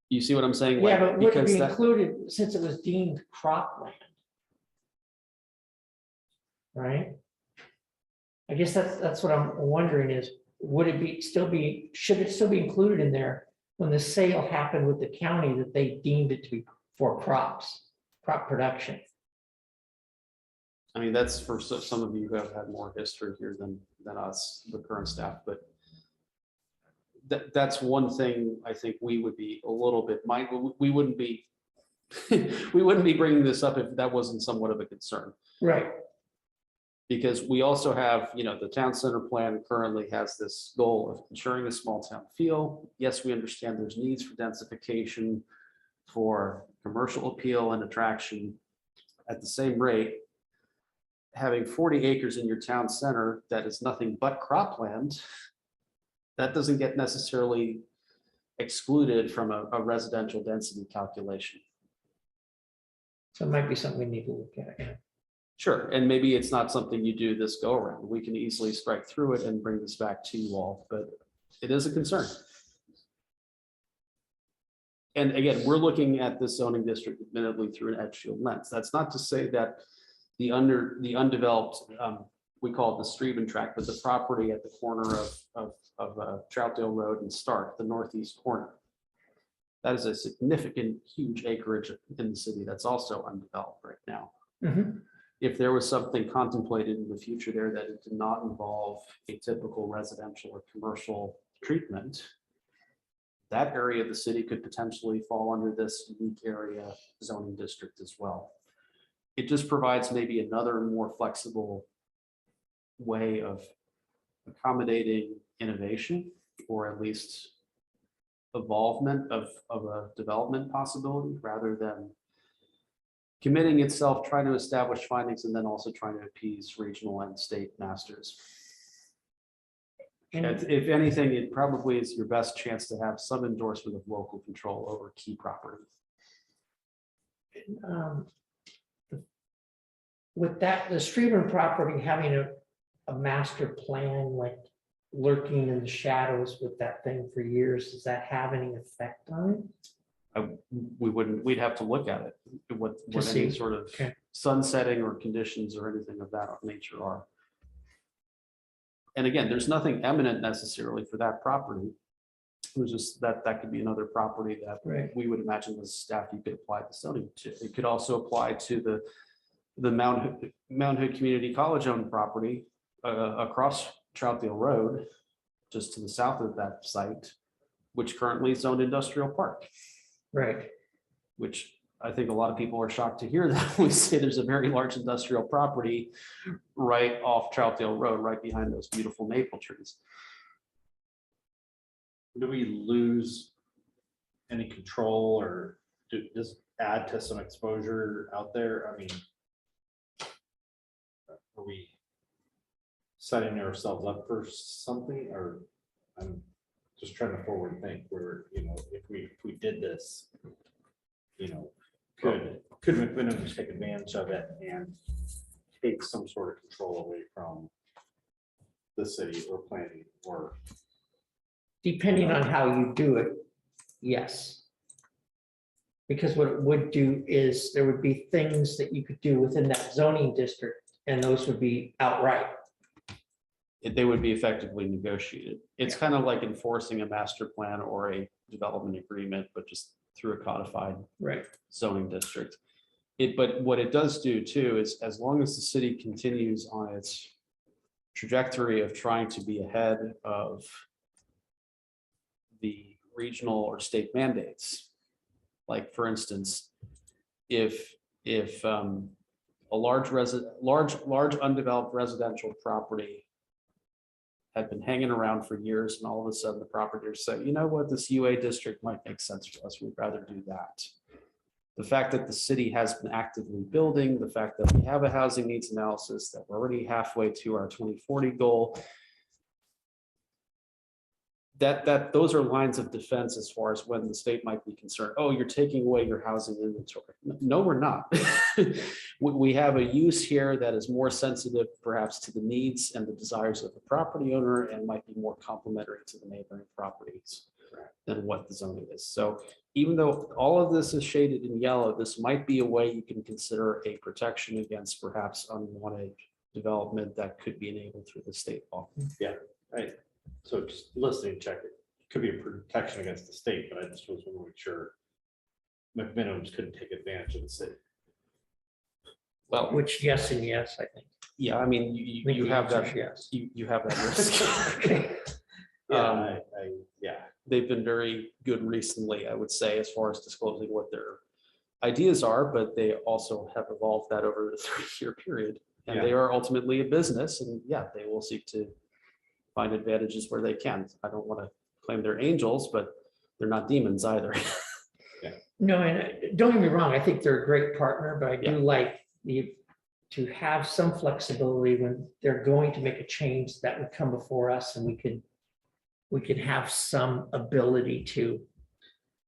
You see what I'm saying? Yeah, Like, but would it because be that- included since it was deemed cropland? Right? I guess that's what I'm wondering is, would it should it still be included in there when the sale happened with the county that they deemed it to be for crop production? I mean, that's for some of you who have had more history here than us, the current staff, but that's one thing I think we would be a little bit mindful. We wouldn't be we wouldn't be bringing this up if that wasn't somewhat of a concern. Right. Because we also have, the town center plan currently has this goal of ensuring a small town feel. Yes, we understand there's needs for densification, for commercial appeal and attraction. At the same rate, having 40 acres in your town center that is nothing but cropland, that doesn't get necessarily excluded from a residential density calculation. So it might be something we need to look at. Yeah. Sure, and maybe it's not something you do this go around. We can easily strike through it and bring this back to you all, but it is a concern. And again, we're looking at this zoning district admittedly through an Edgefield lens. That's not to say that the undeveloped, we call it the Streven tract, but the property at the corner of Troutdale Road and Stark, the northeast corner. That is a significant, huge acreage in the city that's also undeveloped right now. Mhm. If there was something contemplated in the future there that it did not involve a typical residential or commercial treatment, that area of the city could potentially fall under this unique area zoning district as well. It just provides maybe another more flexible way of accommodating innovation, or at least evolvement of a development possibility, rather than committing itself, trying to establish findings, and then also trying to appease regional and state masters. And if anything, it probably is your best chance to have some endorsement of local control over key property. With that, the Streven property having a master plan, like lurking in the shadows with that thing for years, does that have any effect on it? We'd have to look at it, what any see. sort of Okay. sunsetting or conditions or anything of that nature are. And again, there's nothing eminent necessarily for that property. It was just that could be another property that Right. we would imagine as staff you could apply the zoning to. It could also apply to the Mount Hood Community College owned property across Troutdale Road, just to the south of that site, which currently is zoned industrial park. Right. Which I think a lot of people are shocked to hear that we say there's a very large industrial property right off Troutdale Road, right behind those beautiful maple trees. Do we lose any control or just add to some exposure out there? I mean, are we setting ourselves up for something, or I'm just trying to forward think where, you know, if we did this, you know, could McMinimum take advantage of it and take some sort of control away from the city or planning or? Depending on how you do it, yes. Because what it would do is there would be things that you could do within that zoning district, and those would be outright. They would be effectively negotiated. It's kind of like enforcing a master plan or a development agreement, but just through a codified Right. zoning district. But what it does do too is, as long as the city continues on its trajectory of trying to be ahead of the regional or state mandates, like for instance, if a large undeveloped residential property had been hanging around for years, and all of a sudden the property say, you know what, this UA district might make sense for us, we'd rather do that. The fact that the city has been actively building, the fact that we have a housing needs analysis, that we're already halfway to our 2040 goal, that those are lines of defense as far as when the state might be concerned. Oh, you're taking away your housing inventory. No, we're not. We have a use here that is more sensitive perhaps to the needs and the desires of the property owner, and might be more complementary to the neighboring properties than what the zoning is. So even though all of this is shaded in yellow, this might be a way you can consider a protection against perhaps unwanted development that could be enabled through the state law. Yeah, right. So just listening, check it. Could be a protection against the state, but I just was want to make sure McMinimums couldn't take advantage of the city. Well, Which, yes and yes, I think. yeah, I mean, you have that, Yes. you have that risk. Yeah, They've been very good recently, I would say, as far as disclosing what their ideas are, but they also have evolved that over a 3-year period. And they are ultimately a business, and yeah, they will seek to find advantages where they can. I don't want to claim they're angels, but they're not demons either. No, and don't get me wrong, I think they're a great partner, but I do like to have some flexibility when they're going to make a change that would come before us, and we could have some ability to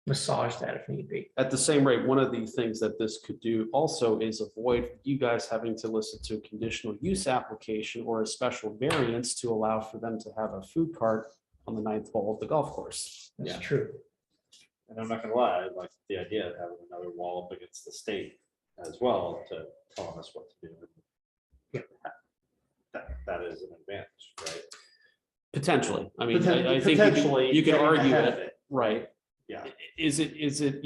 massage that if need be. At the same rate, one of the things that this could do also is avoid you guys having to listen to a conditional use application or a special variance to allow for them to have a food cart on the 9th hole of the golf course. That's true. and I'm not gonna lie, I like the idea of having another wall up against the state as well to telling us what to do. That is an advantage, right? Potentially. I mean, I think Potentially you can getting argue ahead of it, it. right? Yeah. Is it,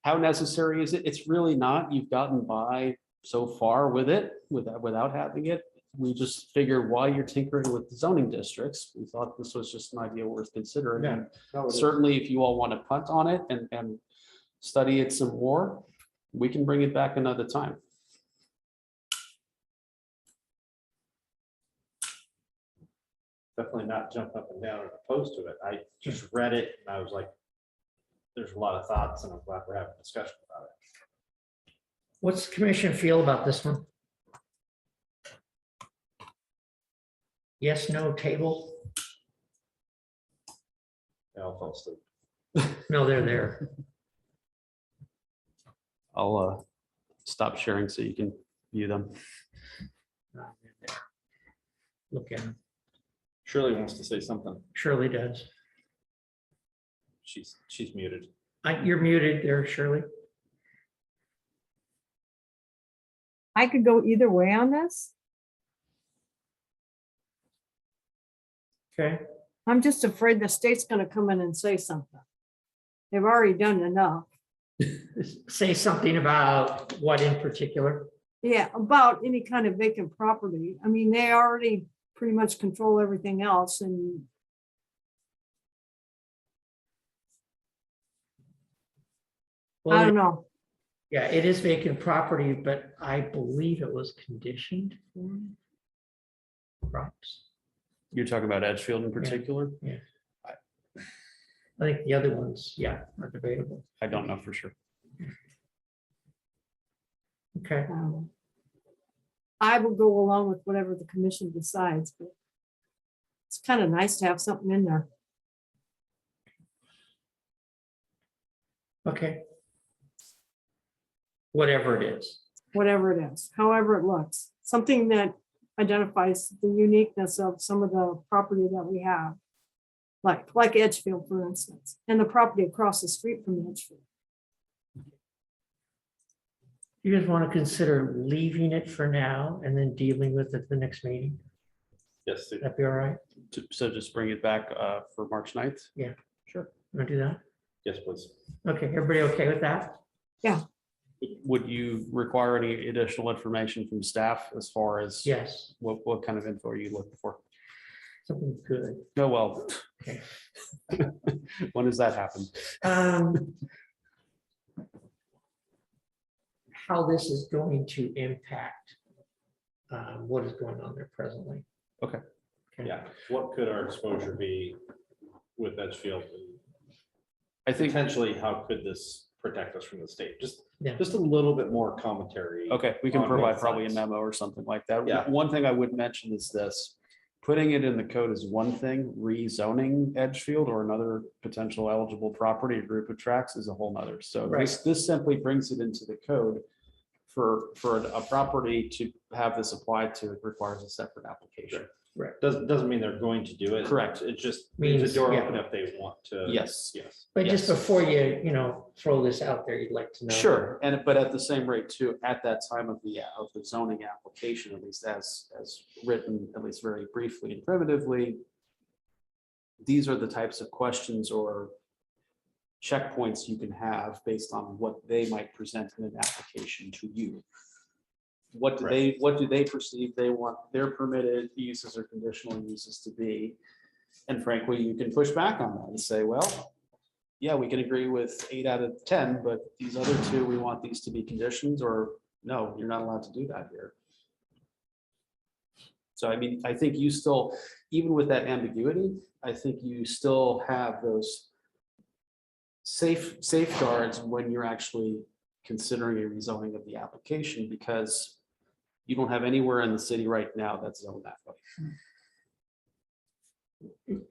how necessary is it? It's really not. You've gotten by so far with it, without having it. We just figured while you're tinkering with the zoning districts, we thought this was just an idea worth considering. Yeah. And No, it is. certainly, if you all want to punt on it and study it some more, we can bring it back another time. Definitely not jump up and down and opposed to it. I just read it and I was like, there's a lot of thoughts and I'm glad we're having a discussion about it. What's the commission feel about this one? Yes, no, table? They all fell asleep. No, they're there. I'll stop sharing so you can view them. Look at them. Shirley wants to say something. Shirley does. She's muted. You're muted there, Shirley. I could go either way on this. Okay. I'm just afraid the state's gonna come in and say something. They've already done enough. Say something about what in particular? Yeah, about any kind of vacant property. I mean, they already pretty much control everything else and Well, I don't know. yeah, it is vacant property, but I believe it was conditioned for crops. You're talking about Edgefield in particular? Yeah. I think the other ones, yeah, are debatable. I don't know for sure. Okay, I will go along with whatever the commission decides, but it's kind of nice to have something in there. okay. Whatever it is. Whatever it is, however it looks, something that identifies the uniqueness of some of the property that we have. Like Edgefield, for instance, and the property across the street from Edgefield. You guys want to consider leaving it for now and then dealing with it at the next meeting? Yes. That'd be all right? So just bring it back for March 9th? Yeah. Sure. Want to do that? Yes, please. Okay, everybody okay with that? Would you require any additional information from staff as far as Yes, what kind of info are you looking for? something good. Oh, well. Okay. When does that happen? How this is going to impact what is going on there presently. Okay. Okay. Yeah, what could our exposure be with Edgefield? I think, Potentially, how could this protect us from the state? Just Yeah. a little bit more commentary. okay, we can on provide both probably a sides. memo or something like that. Yeah. One thing I would mention is this. Putting it in the code is one thing, rezoning Edgefield or another potential eligible property or group of tracks is a whole nother. So this simply brings it into the code. For a property to have this applied to, it requires a separate application. Doesn't mean they're going to do it. Correct. It just leaves Means, the door yeah. open if they want to. Yes. Yes. But just Yes. before you throw this out there, you'd like to know. Sure, but at the same rate too, at that time of the zoning application, at least as written, at least very briefly and primitively, these are the types of questions or checkpoints you can have based on what they might present in an application to you. What do they perceive they want their permitted uses or conditional uses to be? And frankly, you can push back on that and say, well, yeah, we can agree with 8 out of 10, but these other 2, we want these to be conditions, or no, you're not allowed to do that here. So I mean, I think you still, even with that ambiguity, I think you still have those safeguards when you're actually considering a rezoning of the application, because you don't have anywhere in the city right now that's zoned that way.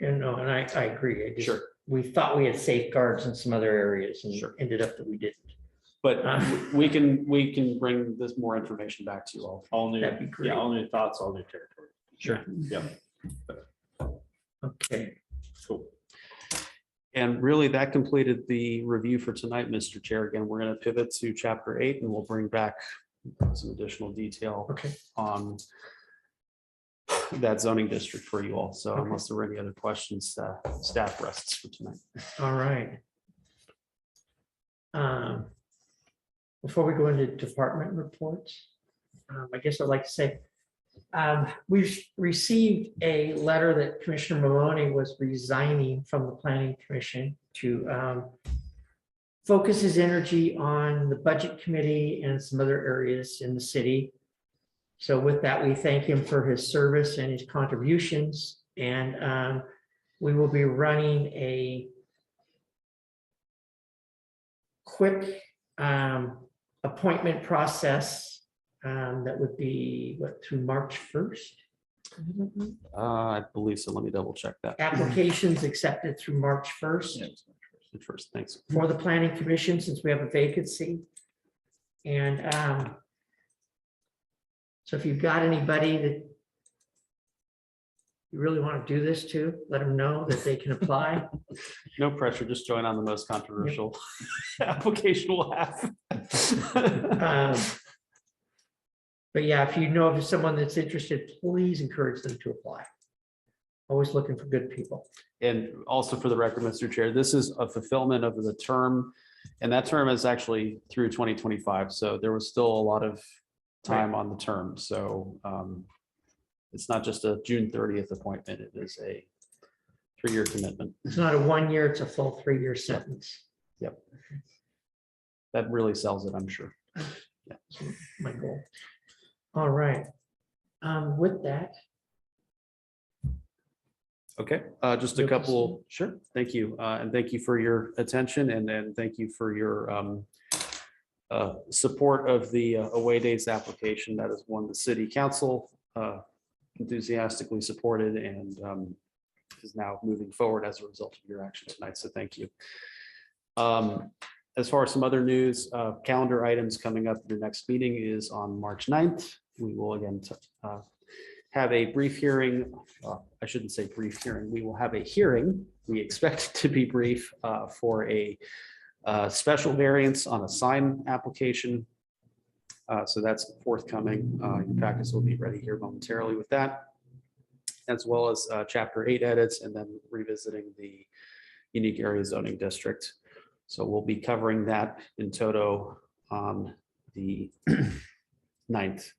And I agree. I just- Sure. We thought we had safeguards in some other areas and Sure. ended up that we didn't. But we can bring this more information back to you all. All new, That'd be great. all new thoughts, all new territory. Sure. Yeah. Okay, Cool. And really, that completed the review for tonight, Mr. Chair. Again, we're going to pivot to chapter 8 and we'll bring back some additional detail okay. on that zoning district for you all. So Okay. unless there were any other questions, staff rests for tonight. All right. Before we go into department reports, I guess I'd like to say, we've received a letter that Commissioner Maloney was resigning from the Planning Commission to focus his energy on the Budget Committee and some other areas in the city. So with that, we thank him for his service and his contributions. And we will be running a quick appointment process that would be through March 1st. I believe so. Let me double check that. Applications accepted through March 1st First, thanks. for the Planning Commission, since we have a vacancy. And so if you've got anybody that you really want to do this to, let them know that they can apply. No pressure, just join on the most controversial application we'll have. But yeah, if you know of someone that's interested, please encourage them to apply. Always looking for good people. And also for the record, Mr. Chair, this is a fulfillment of the term, and that term is actually through 2025. So there was still a lot of time on the term. So it's not just a June 30th appointment. It is a 3-year commitment. It's not a 1 year, it's a full 3-year sentence. Yep. That really sells it, I'm sure. That's my goal. All right. With that, Okay, just a No couple, sure, thank you. And thank you for your attention and thank you for your support of the away days application. That is one the city council enthusiastically supported and is now moving forward as a result of your action tonight. So thank you. As far as some other news, calendar items coming up, the next meeting is on March 9th. We will again have a brief hearing. I shouldn't say brief hearing. We will have a hearing. We expect it to be brief for a special variance on a sign application. So that's forthcoming. Your packets will be ready here momentarily with that, as well as Chapter 8 edits and then revisiting the unique area zoning district. So we'll be covering that in toto on the 9th.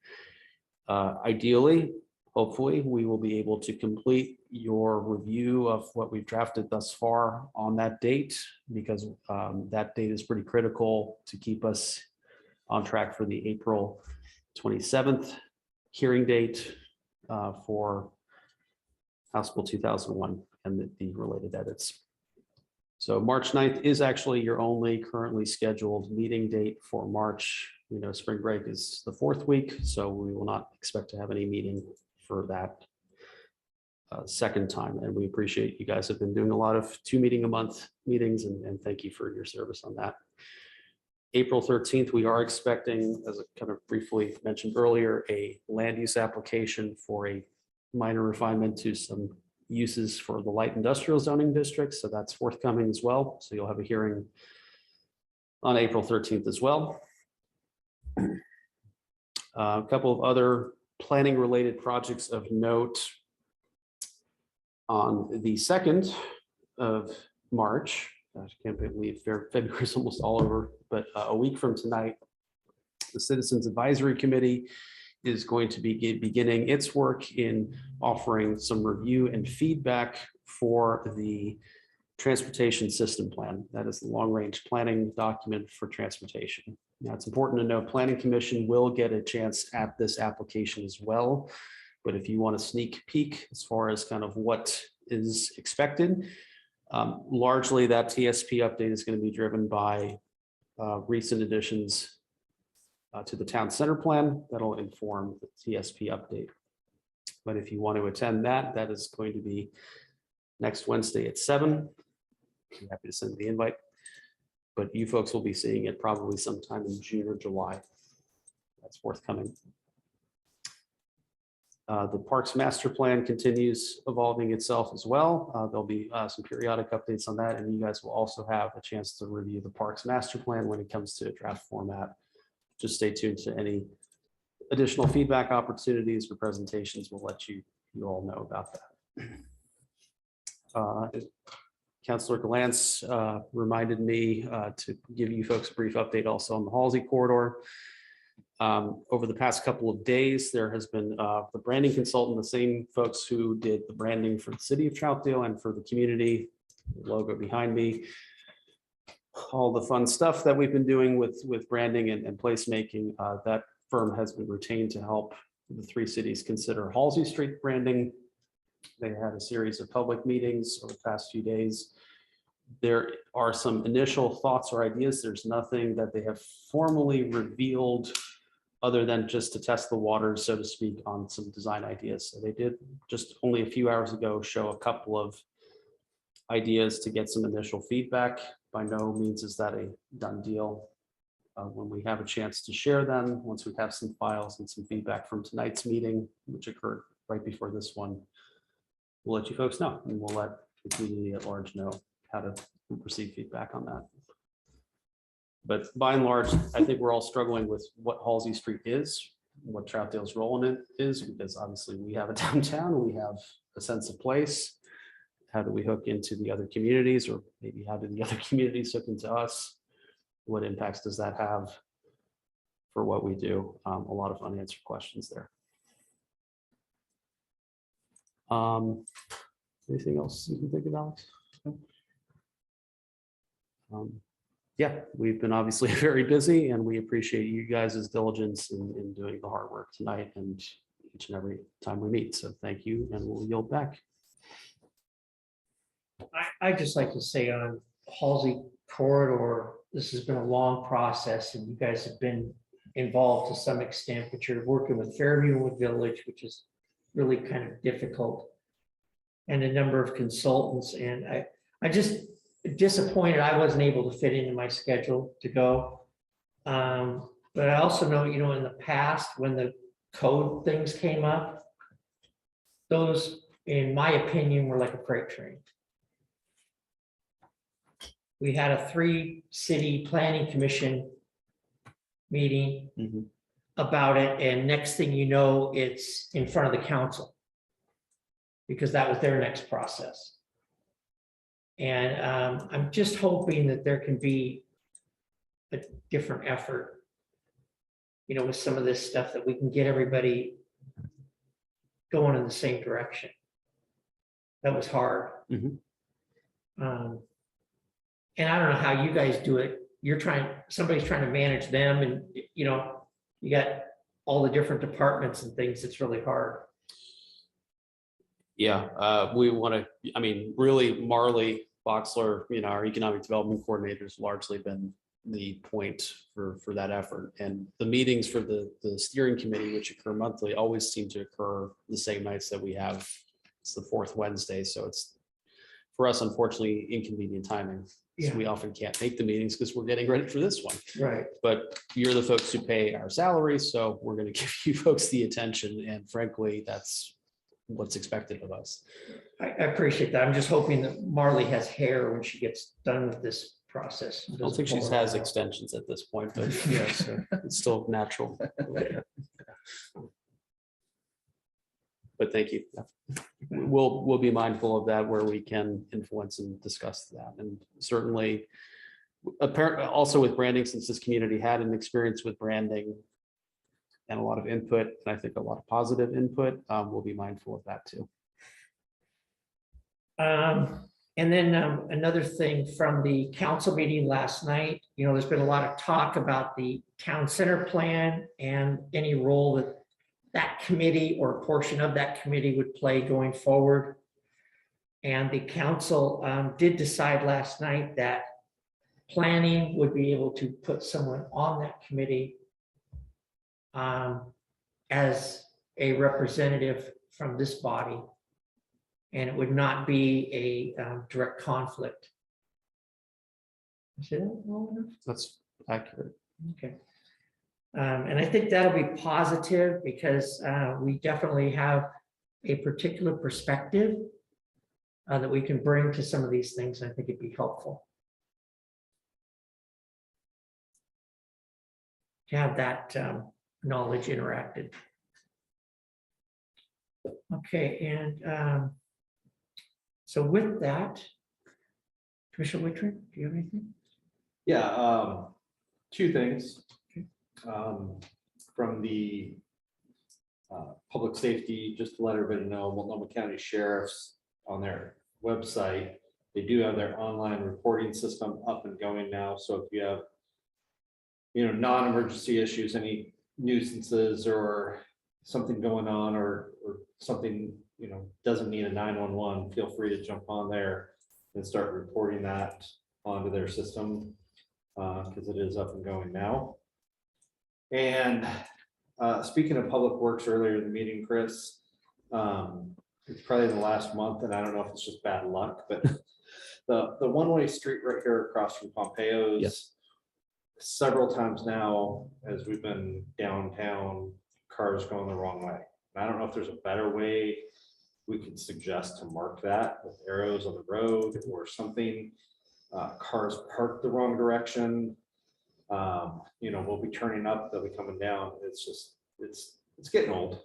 Ideally, hopefully, we will be able to complete your review of what we've drafted thus far on that date, because that date is pretty critical to keep us on track for the April 27th hearing date for House Bill 2001 and the related edits. So March 9th is actually your only currently scheduled meeting date for March. We know spring break is the 4th week, so we will not expect to have any meeting for that second time. And we appreciate you guys have been doing a lot of 2 meeting a month meetings, and thank you for your service on that. April 13th, we are expecting, as I kind of briefly mentioned earlier, a land use application for a minor refinement to some uses for the light industrial zoning district. So that's forthcoming as well. So you'll have a hearing on April 13th as well. A couple of other planning related projects of note. On the 2nd of March, I can't believe February is almost all over, but a week from tonight, the Citizens Advisory Committee is going to be beginning its work in offering some review and feedback for the transportation system plan. That is the long-range planning document for transportation. Now, it's important to note Planning Commission will get a chance at this application as well. But if you want a sneak peek as far as kind of what is expected, largely that TSP update is going to be driven by recent additions to the town center plan that'll inform the TSP update. But if you want to attend that, that is going to be next Wednesday at 7. I'm happy to send the invite, but you folks will be seeing it probably sometime in June or July. That's forthcoming. The Parks Master Plan continues evolving itself as well. There'll be some periodic updates on that, and you guys will also have a chance to review the Parks Master Plan when it comes to draft format. Just stay tuned to any additional feedback opportunities or presentations. We'll let you all know about that. Councilor Galance reminded me to give you folks a brief update also on the Halsey corridor. Over the past couple of days, there has been the branding consultant, the same folks who did the branding for the city of Troutdale and for the community, the logo behind me, all the fun stuff that we've been doing with branding and placemaking. That firm has been retained to help the 3 cities consider Halsey Street branding. They had a series of public meetings over the past few days. There are some initial thoughts or ideas. There's nothing that they have formally revealed other than just to test the waters, so to speak, on some design ideas. So they did just only a few hours ago show a couple of ideas to get some initial feedback. By no means is that a done deal. When we have a chance to share them, once we have some files and some feedback from tonight's meeting, which occurred right before this one, we'll let you folks know, and we'll let the community at large know how to receive feedback on that. But by and large, I think we're all struggling with what Halsey Street is, what Troutdale's role in it is, because obviously we have a downtown, we have a sense of place. How do we hook into the other communities, or maybe how do the other communities hook into us? What impacts does that have for what we do? A lot of unanswered questions there. Anything else you can think about? Yeah, we've been obviously very busy, and we appreciate you guys' diligence in doing the hard work tonight and each and every time we meet. So thank you, and we'll yield back. I just like to say on Halsey Corridor, this has been a long process and you guys have been involved to some extent, but you're working with Fairview and with Village, which is really kind of difficult. And a number of consultants, and I just disappointed I wasn't able to fit into my schedule to go. But I also know, you know, in the past, when the code things came up, those, in my opinion, were like a freight train. We had a 3-city planning commission meeting about it, and next thing you know, it's in front of the council because that was their next process. And I'm just hoping that there can be a different effort, you know, with some of this stuff, that we can get everybody going in the same direction. That was hard. And I don't know how you guys do it. Somebody's trying to manage them, and you know, you got all the different departments and things. It's really hard. Yeah, we want to, I mean, really Marley Boxler, you know, our economic development coordinator has largely been the point for that effort. And the meetings for the steering committee, which occur monthly, always seem to occur the same nights that we have. It's the fourth Wednesday. So it's, for us, unfortunately, inconvenient timing. So we often can't make the meetings because we're getting ready for this one. Right. But you're the folks who pay our salaries, so we're going to give you folks the attention. And frankly, that's what's expected of us. I appreciate that. I'm just hoping that Marley has hair when she gets done with this process. I don't think she has extensions at this point, but yes, it's still natural. But thank you. We'll be mindful of that where we can influence and discuss that. And certainly, apparently also with branding, since this community had an experience with branding and a lot of input, and I think a lot of positive input, we'll be mindful of that too. And then another thing from the council meeting last night, you know, there's been a lot of talk about the town center plan and any role that that committee or a portion of that committee would play going forward. And the council did decide last night that planning would be able to put someone on that committee as a representative from this body. And it would not be a direct conflict. Is that well enough? That's accurate. Okay. And I think that'll be positive because we definitely have a particular perspective that we can bring to some of these things. I think it'd be helpful to have that knowledge interacted. Okay, and so with that, Commissioner Wittrin, do you have anything? Yeah, two things. From the public safety, just to let everybody know, Multnomah County Sheriff's on their website, they do have their online reporting system up and going now. So if you have, you know, non-emergency issues, any nuisances or something going on or something, you know, doesn't need a 911, feel free to jump on there and start reporting that onto their system because it is up and going now. And speaking of public works, earlier in the meeting, Chris, it's probably the last month, and I don't know if it's just bad luck, but the one-way street right here across from Pompeo's, yes, several times now, as we've been downtown, cars going the wrong way. And I don't know if there's a better way we could suggest to mark that with arrows on the road or something. Cars parked the wrong direction. You know, we'll be turning up, they'll be coming down. It's just, it's getting old.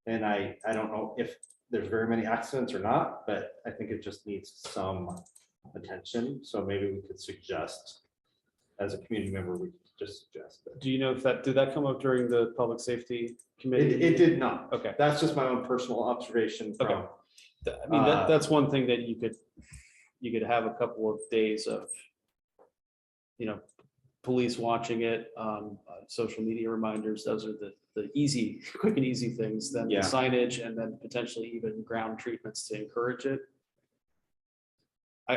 And I don't know if there's very many accidents or not, but I think it just needs some attention. So maybe we could suggest, as a community member, we could just suggest that. Do you know if did that come up during the public safety committee? It did not. Okay. That's just my own personal observation. From, Okay. I mean, that's one thing that you could have a couple of days of, you know, police watching it, social media reminders. Those are the easy, quick and easy things. Then the signage, and then potentially even ground treatments to encourage it.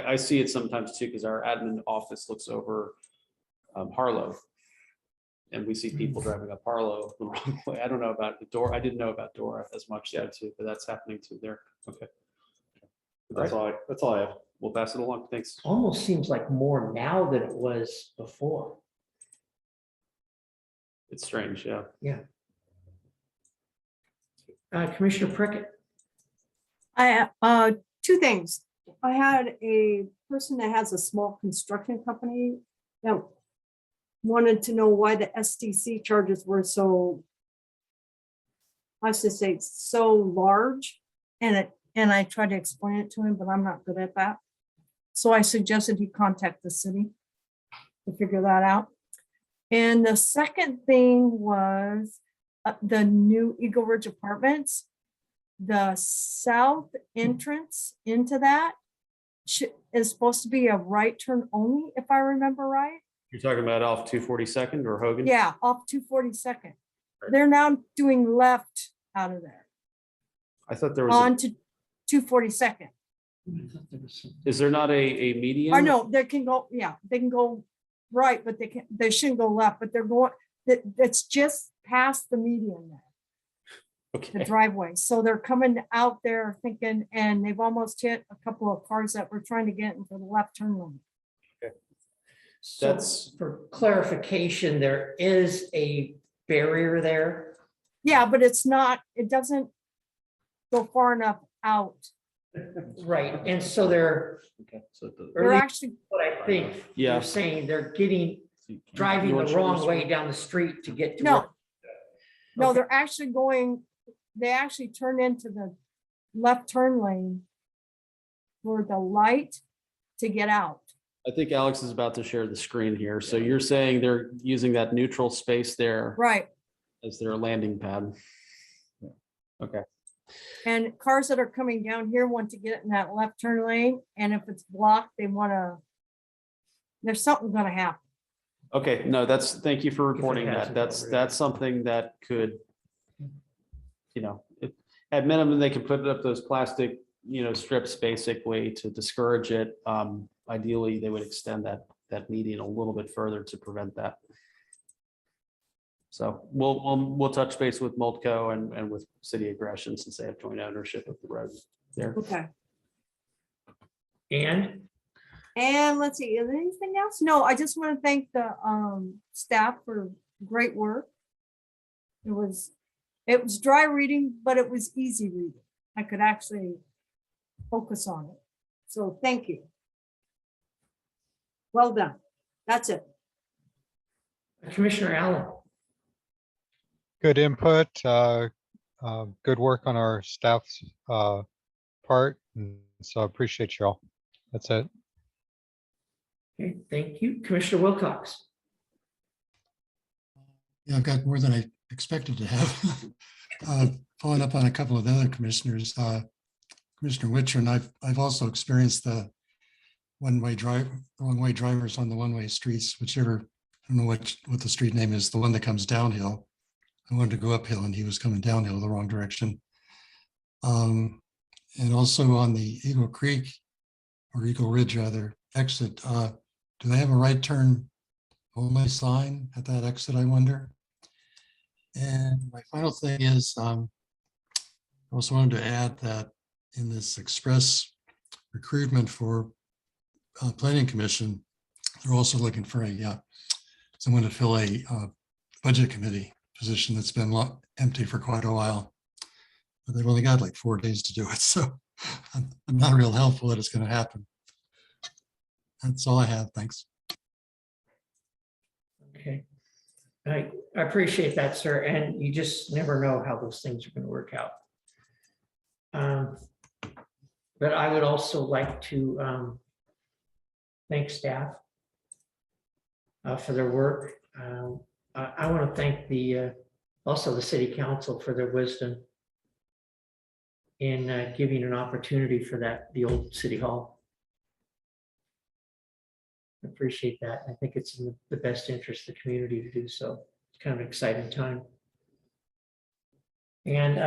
I see it sometimes too, because our admin office looks over Harlow. And we see people driving up Harlow the wrong way. I don't know about the Dora. I didn't know about Dora as much there too, but that's happening too there. Okay. That's all I have. We'll pass it along. Thanks. Almost seems like more now than it was before. It's strange, yeah. Yeah. Commissioner Prickett. Two things. I had a person that has a small construction company that wanted to know why the STC charges were so, I should say, so large. And I tried to explain it to him, but I'm not good at that. So I suggested he contact the city to figure that out. And the second thing was the new Eagle Ridge Apartments. The south entrance into that is supposed to be a right turn only, if I remember right. You're talking about off 242nd or Hogan? Yeah, off 242nd. They're now doing left out of there I thought there was, on to 242nd. is there not a median? Or no, they can go, yeah, they can go right, but they shouldn't go left, but they're going, it's just past the median there. The Okay, driveway. So they're coming out there thinking, and they've almost hit a couple of cars that were trying to get into the left turn lane. So That's- for clarification, there is a barrier there. Yeah, but it's not, it doesn't go far enough out. Right, and so they're, okay. So the- They're early, actually, what I think Yeah. you're saying, they're driving You the wanna share wrong this way one? down the street to get to. No. where- no, Okay. they're actually going, they actually turn into the left turn lane for the light to get out. I think Alex is about to share the screen here. So you're saying they're using that neutral space there Right. as their landing pad? Okay, And cars that are coming down here want to get in that left turn lane. And if it's blocked, they want to, there's something going to happen. okay, no, thank you for reporting that. hasn't That's already. something that could, at minimum, they could put up those plastic, strips basically to discourage it. Ideally, they would extend that median a little bit further to prevent that. So we'll touch base with Multco and with city aggression since they have joint ownership of the road there. Okay. And And let's see, is there anything else? No, I just want to thank the staff for great work. It was dry reading, but it was easy reading. I could actually focus on it. So thank you. Well done. That's it. Commissioner Allen. Good input, good work on our staff's part. And so I appreciate you all. That's it. Okay, thank you. Commissioner Wilcox. Yeah, I've got more than I expected to have. Following up on a couple of the other commissioners, Commissioner Witcher, and I've also experienced the one-way drivers on the one-way streets, whichever, I don't know what the street name is, the one that comes downhill. I wanted to go uphill and he was coming downhill the wrong direction. And also on the Eagle Creek or Eagle Ridge rather exit, do they have a right turn only sign at that exit, I wonder? And my final thing is, I also wanted to add that in this express recruitment for planning commission, they're also looking for someone to fill a budget committee position that's been empty for quite a while. But they've only got like 4 days to do it, so I'm not real helpful that it's going to happen. That's all I have. Thanks. Okay. I appreciate that, sir. And you just never know how those things are going to work out. But I would also like to thank staff for their work. I want to thank also the city council for their wisdom in giving an opportunity for the old city hall. I appreciate that. I think it's in the best interest of the community to do so. It's kind of an exciting time. And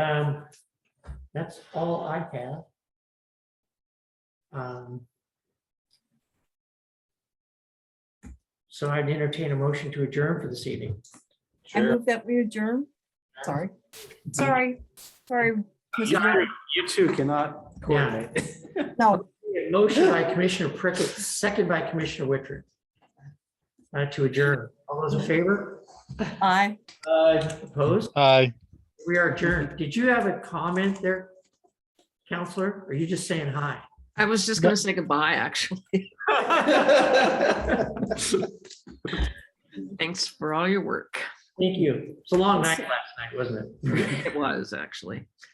that's all I have. So I'd entertain a motion to adjourn for this evening. I move that we adjourn. Sorry. Sorry. Mr. Chair. You two cannot coordinate. No, Motion by Commissioner Prickett, second by Commissioner Wittrin. To adjourn. All those in favor? aye. Opposed? Aye. We are adjourned. Did you have a comment there, Counselor? Or are you just saying hi? I was just gonna say goodbye, actually. Thanks for all your work. Thank you. It's a long night last night, wasn't it? It was, actually.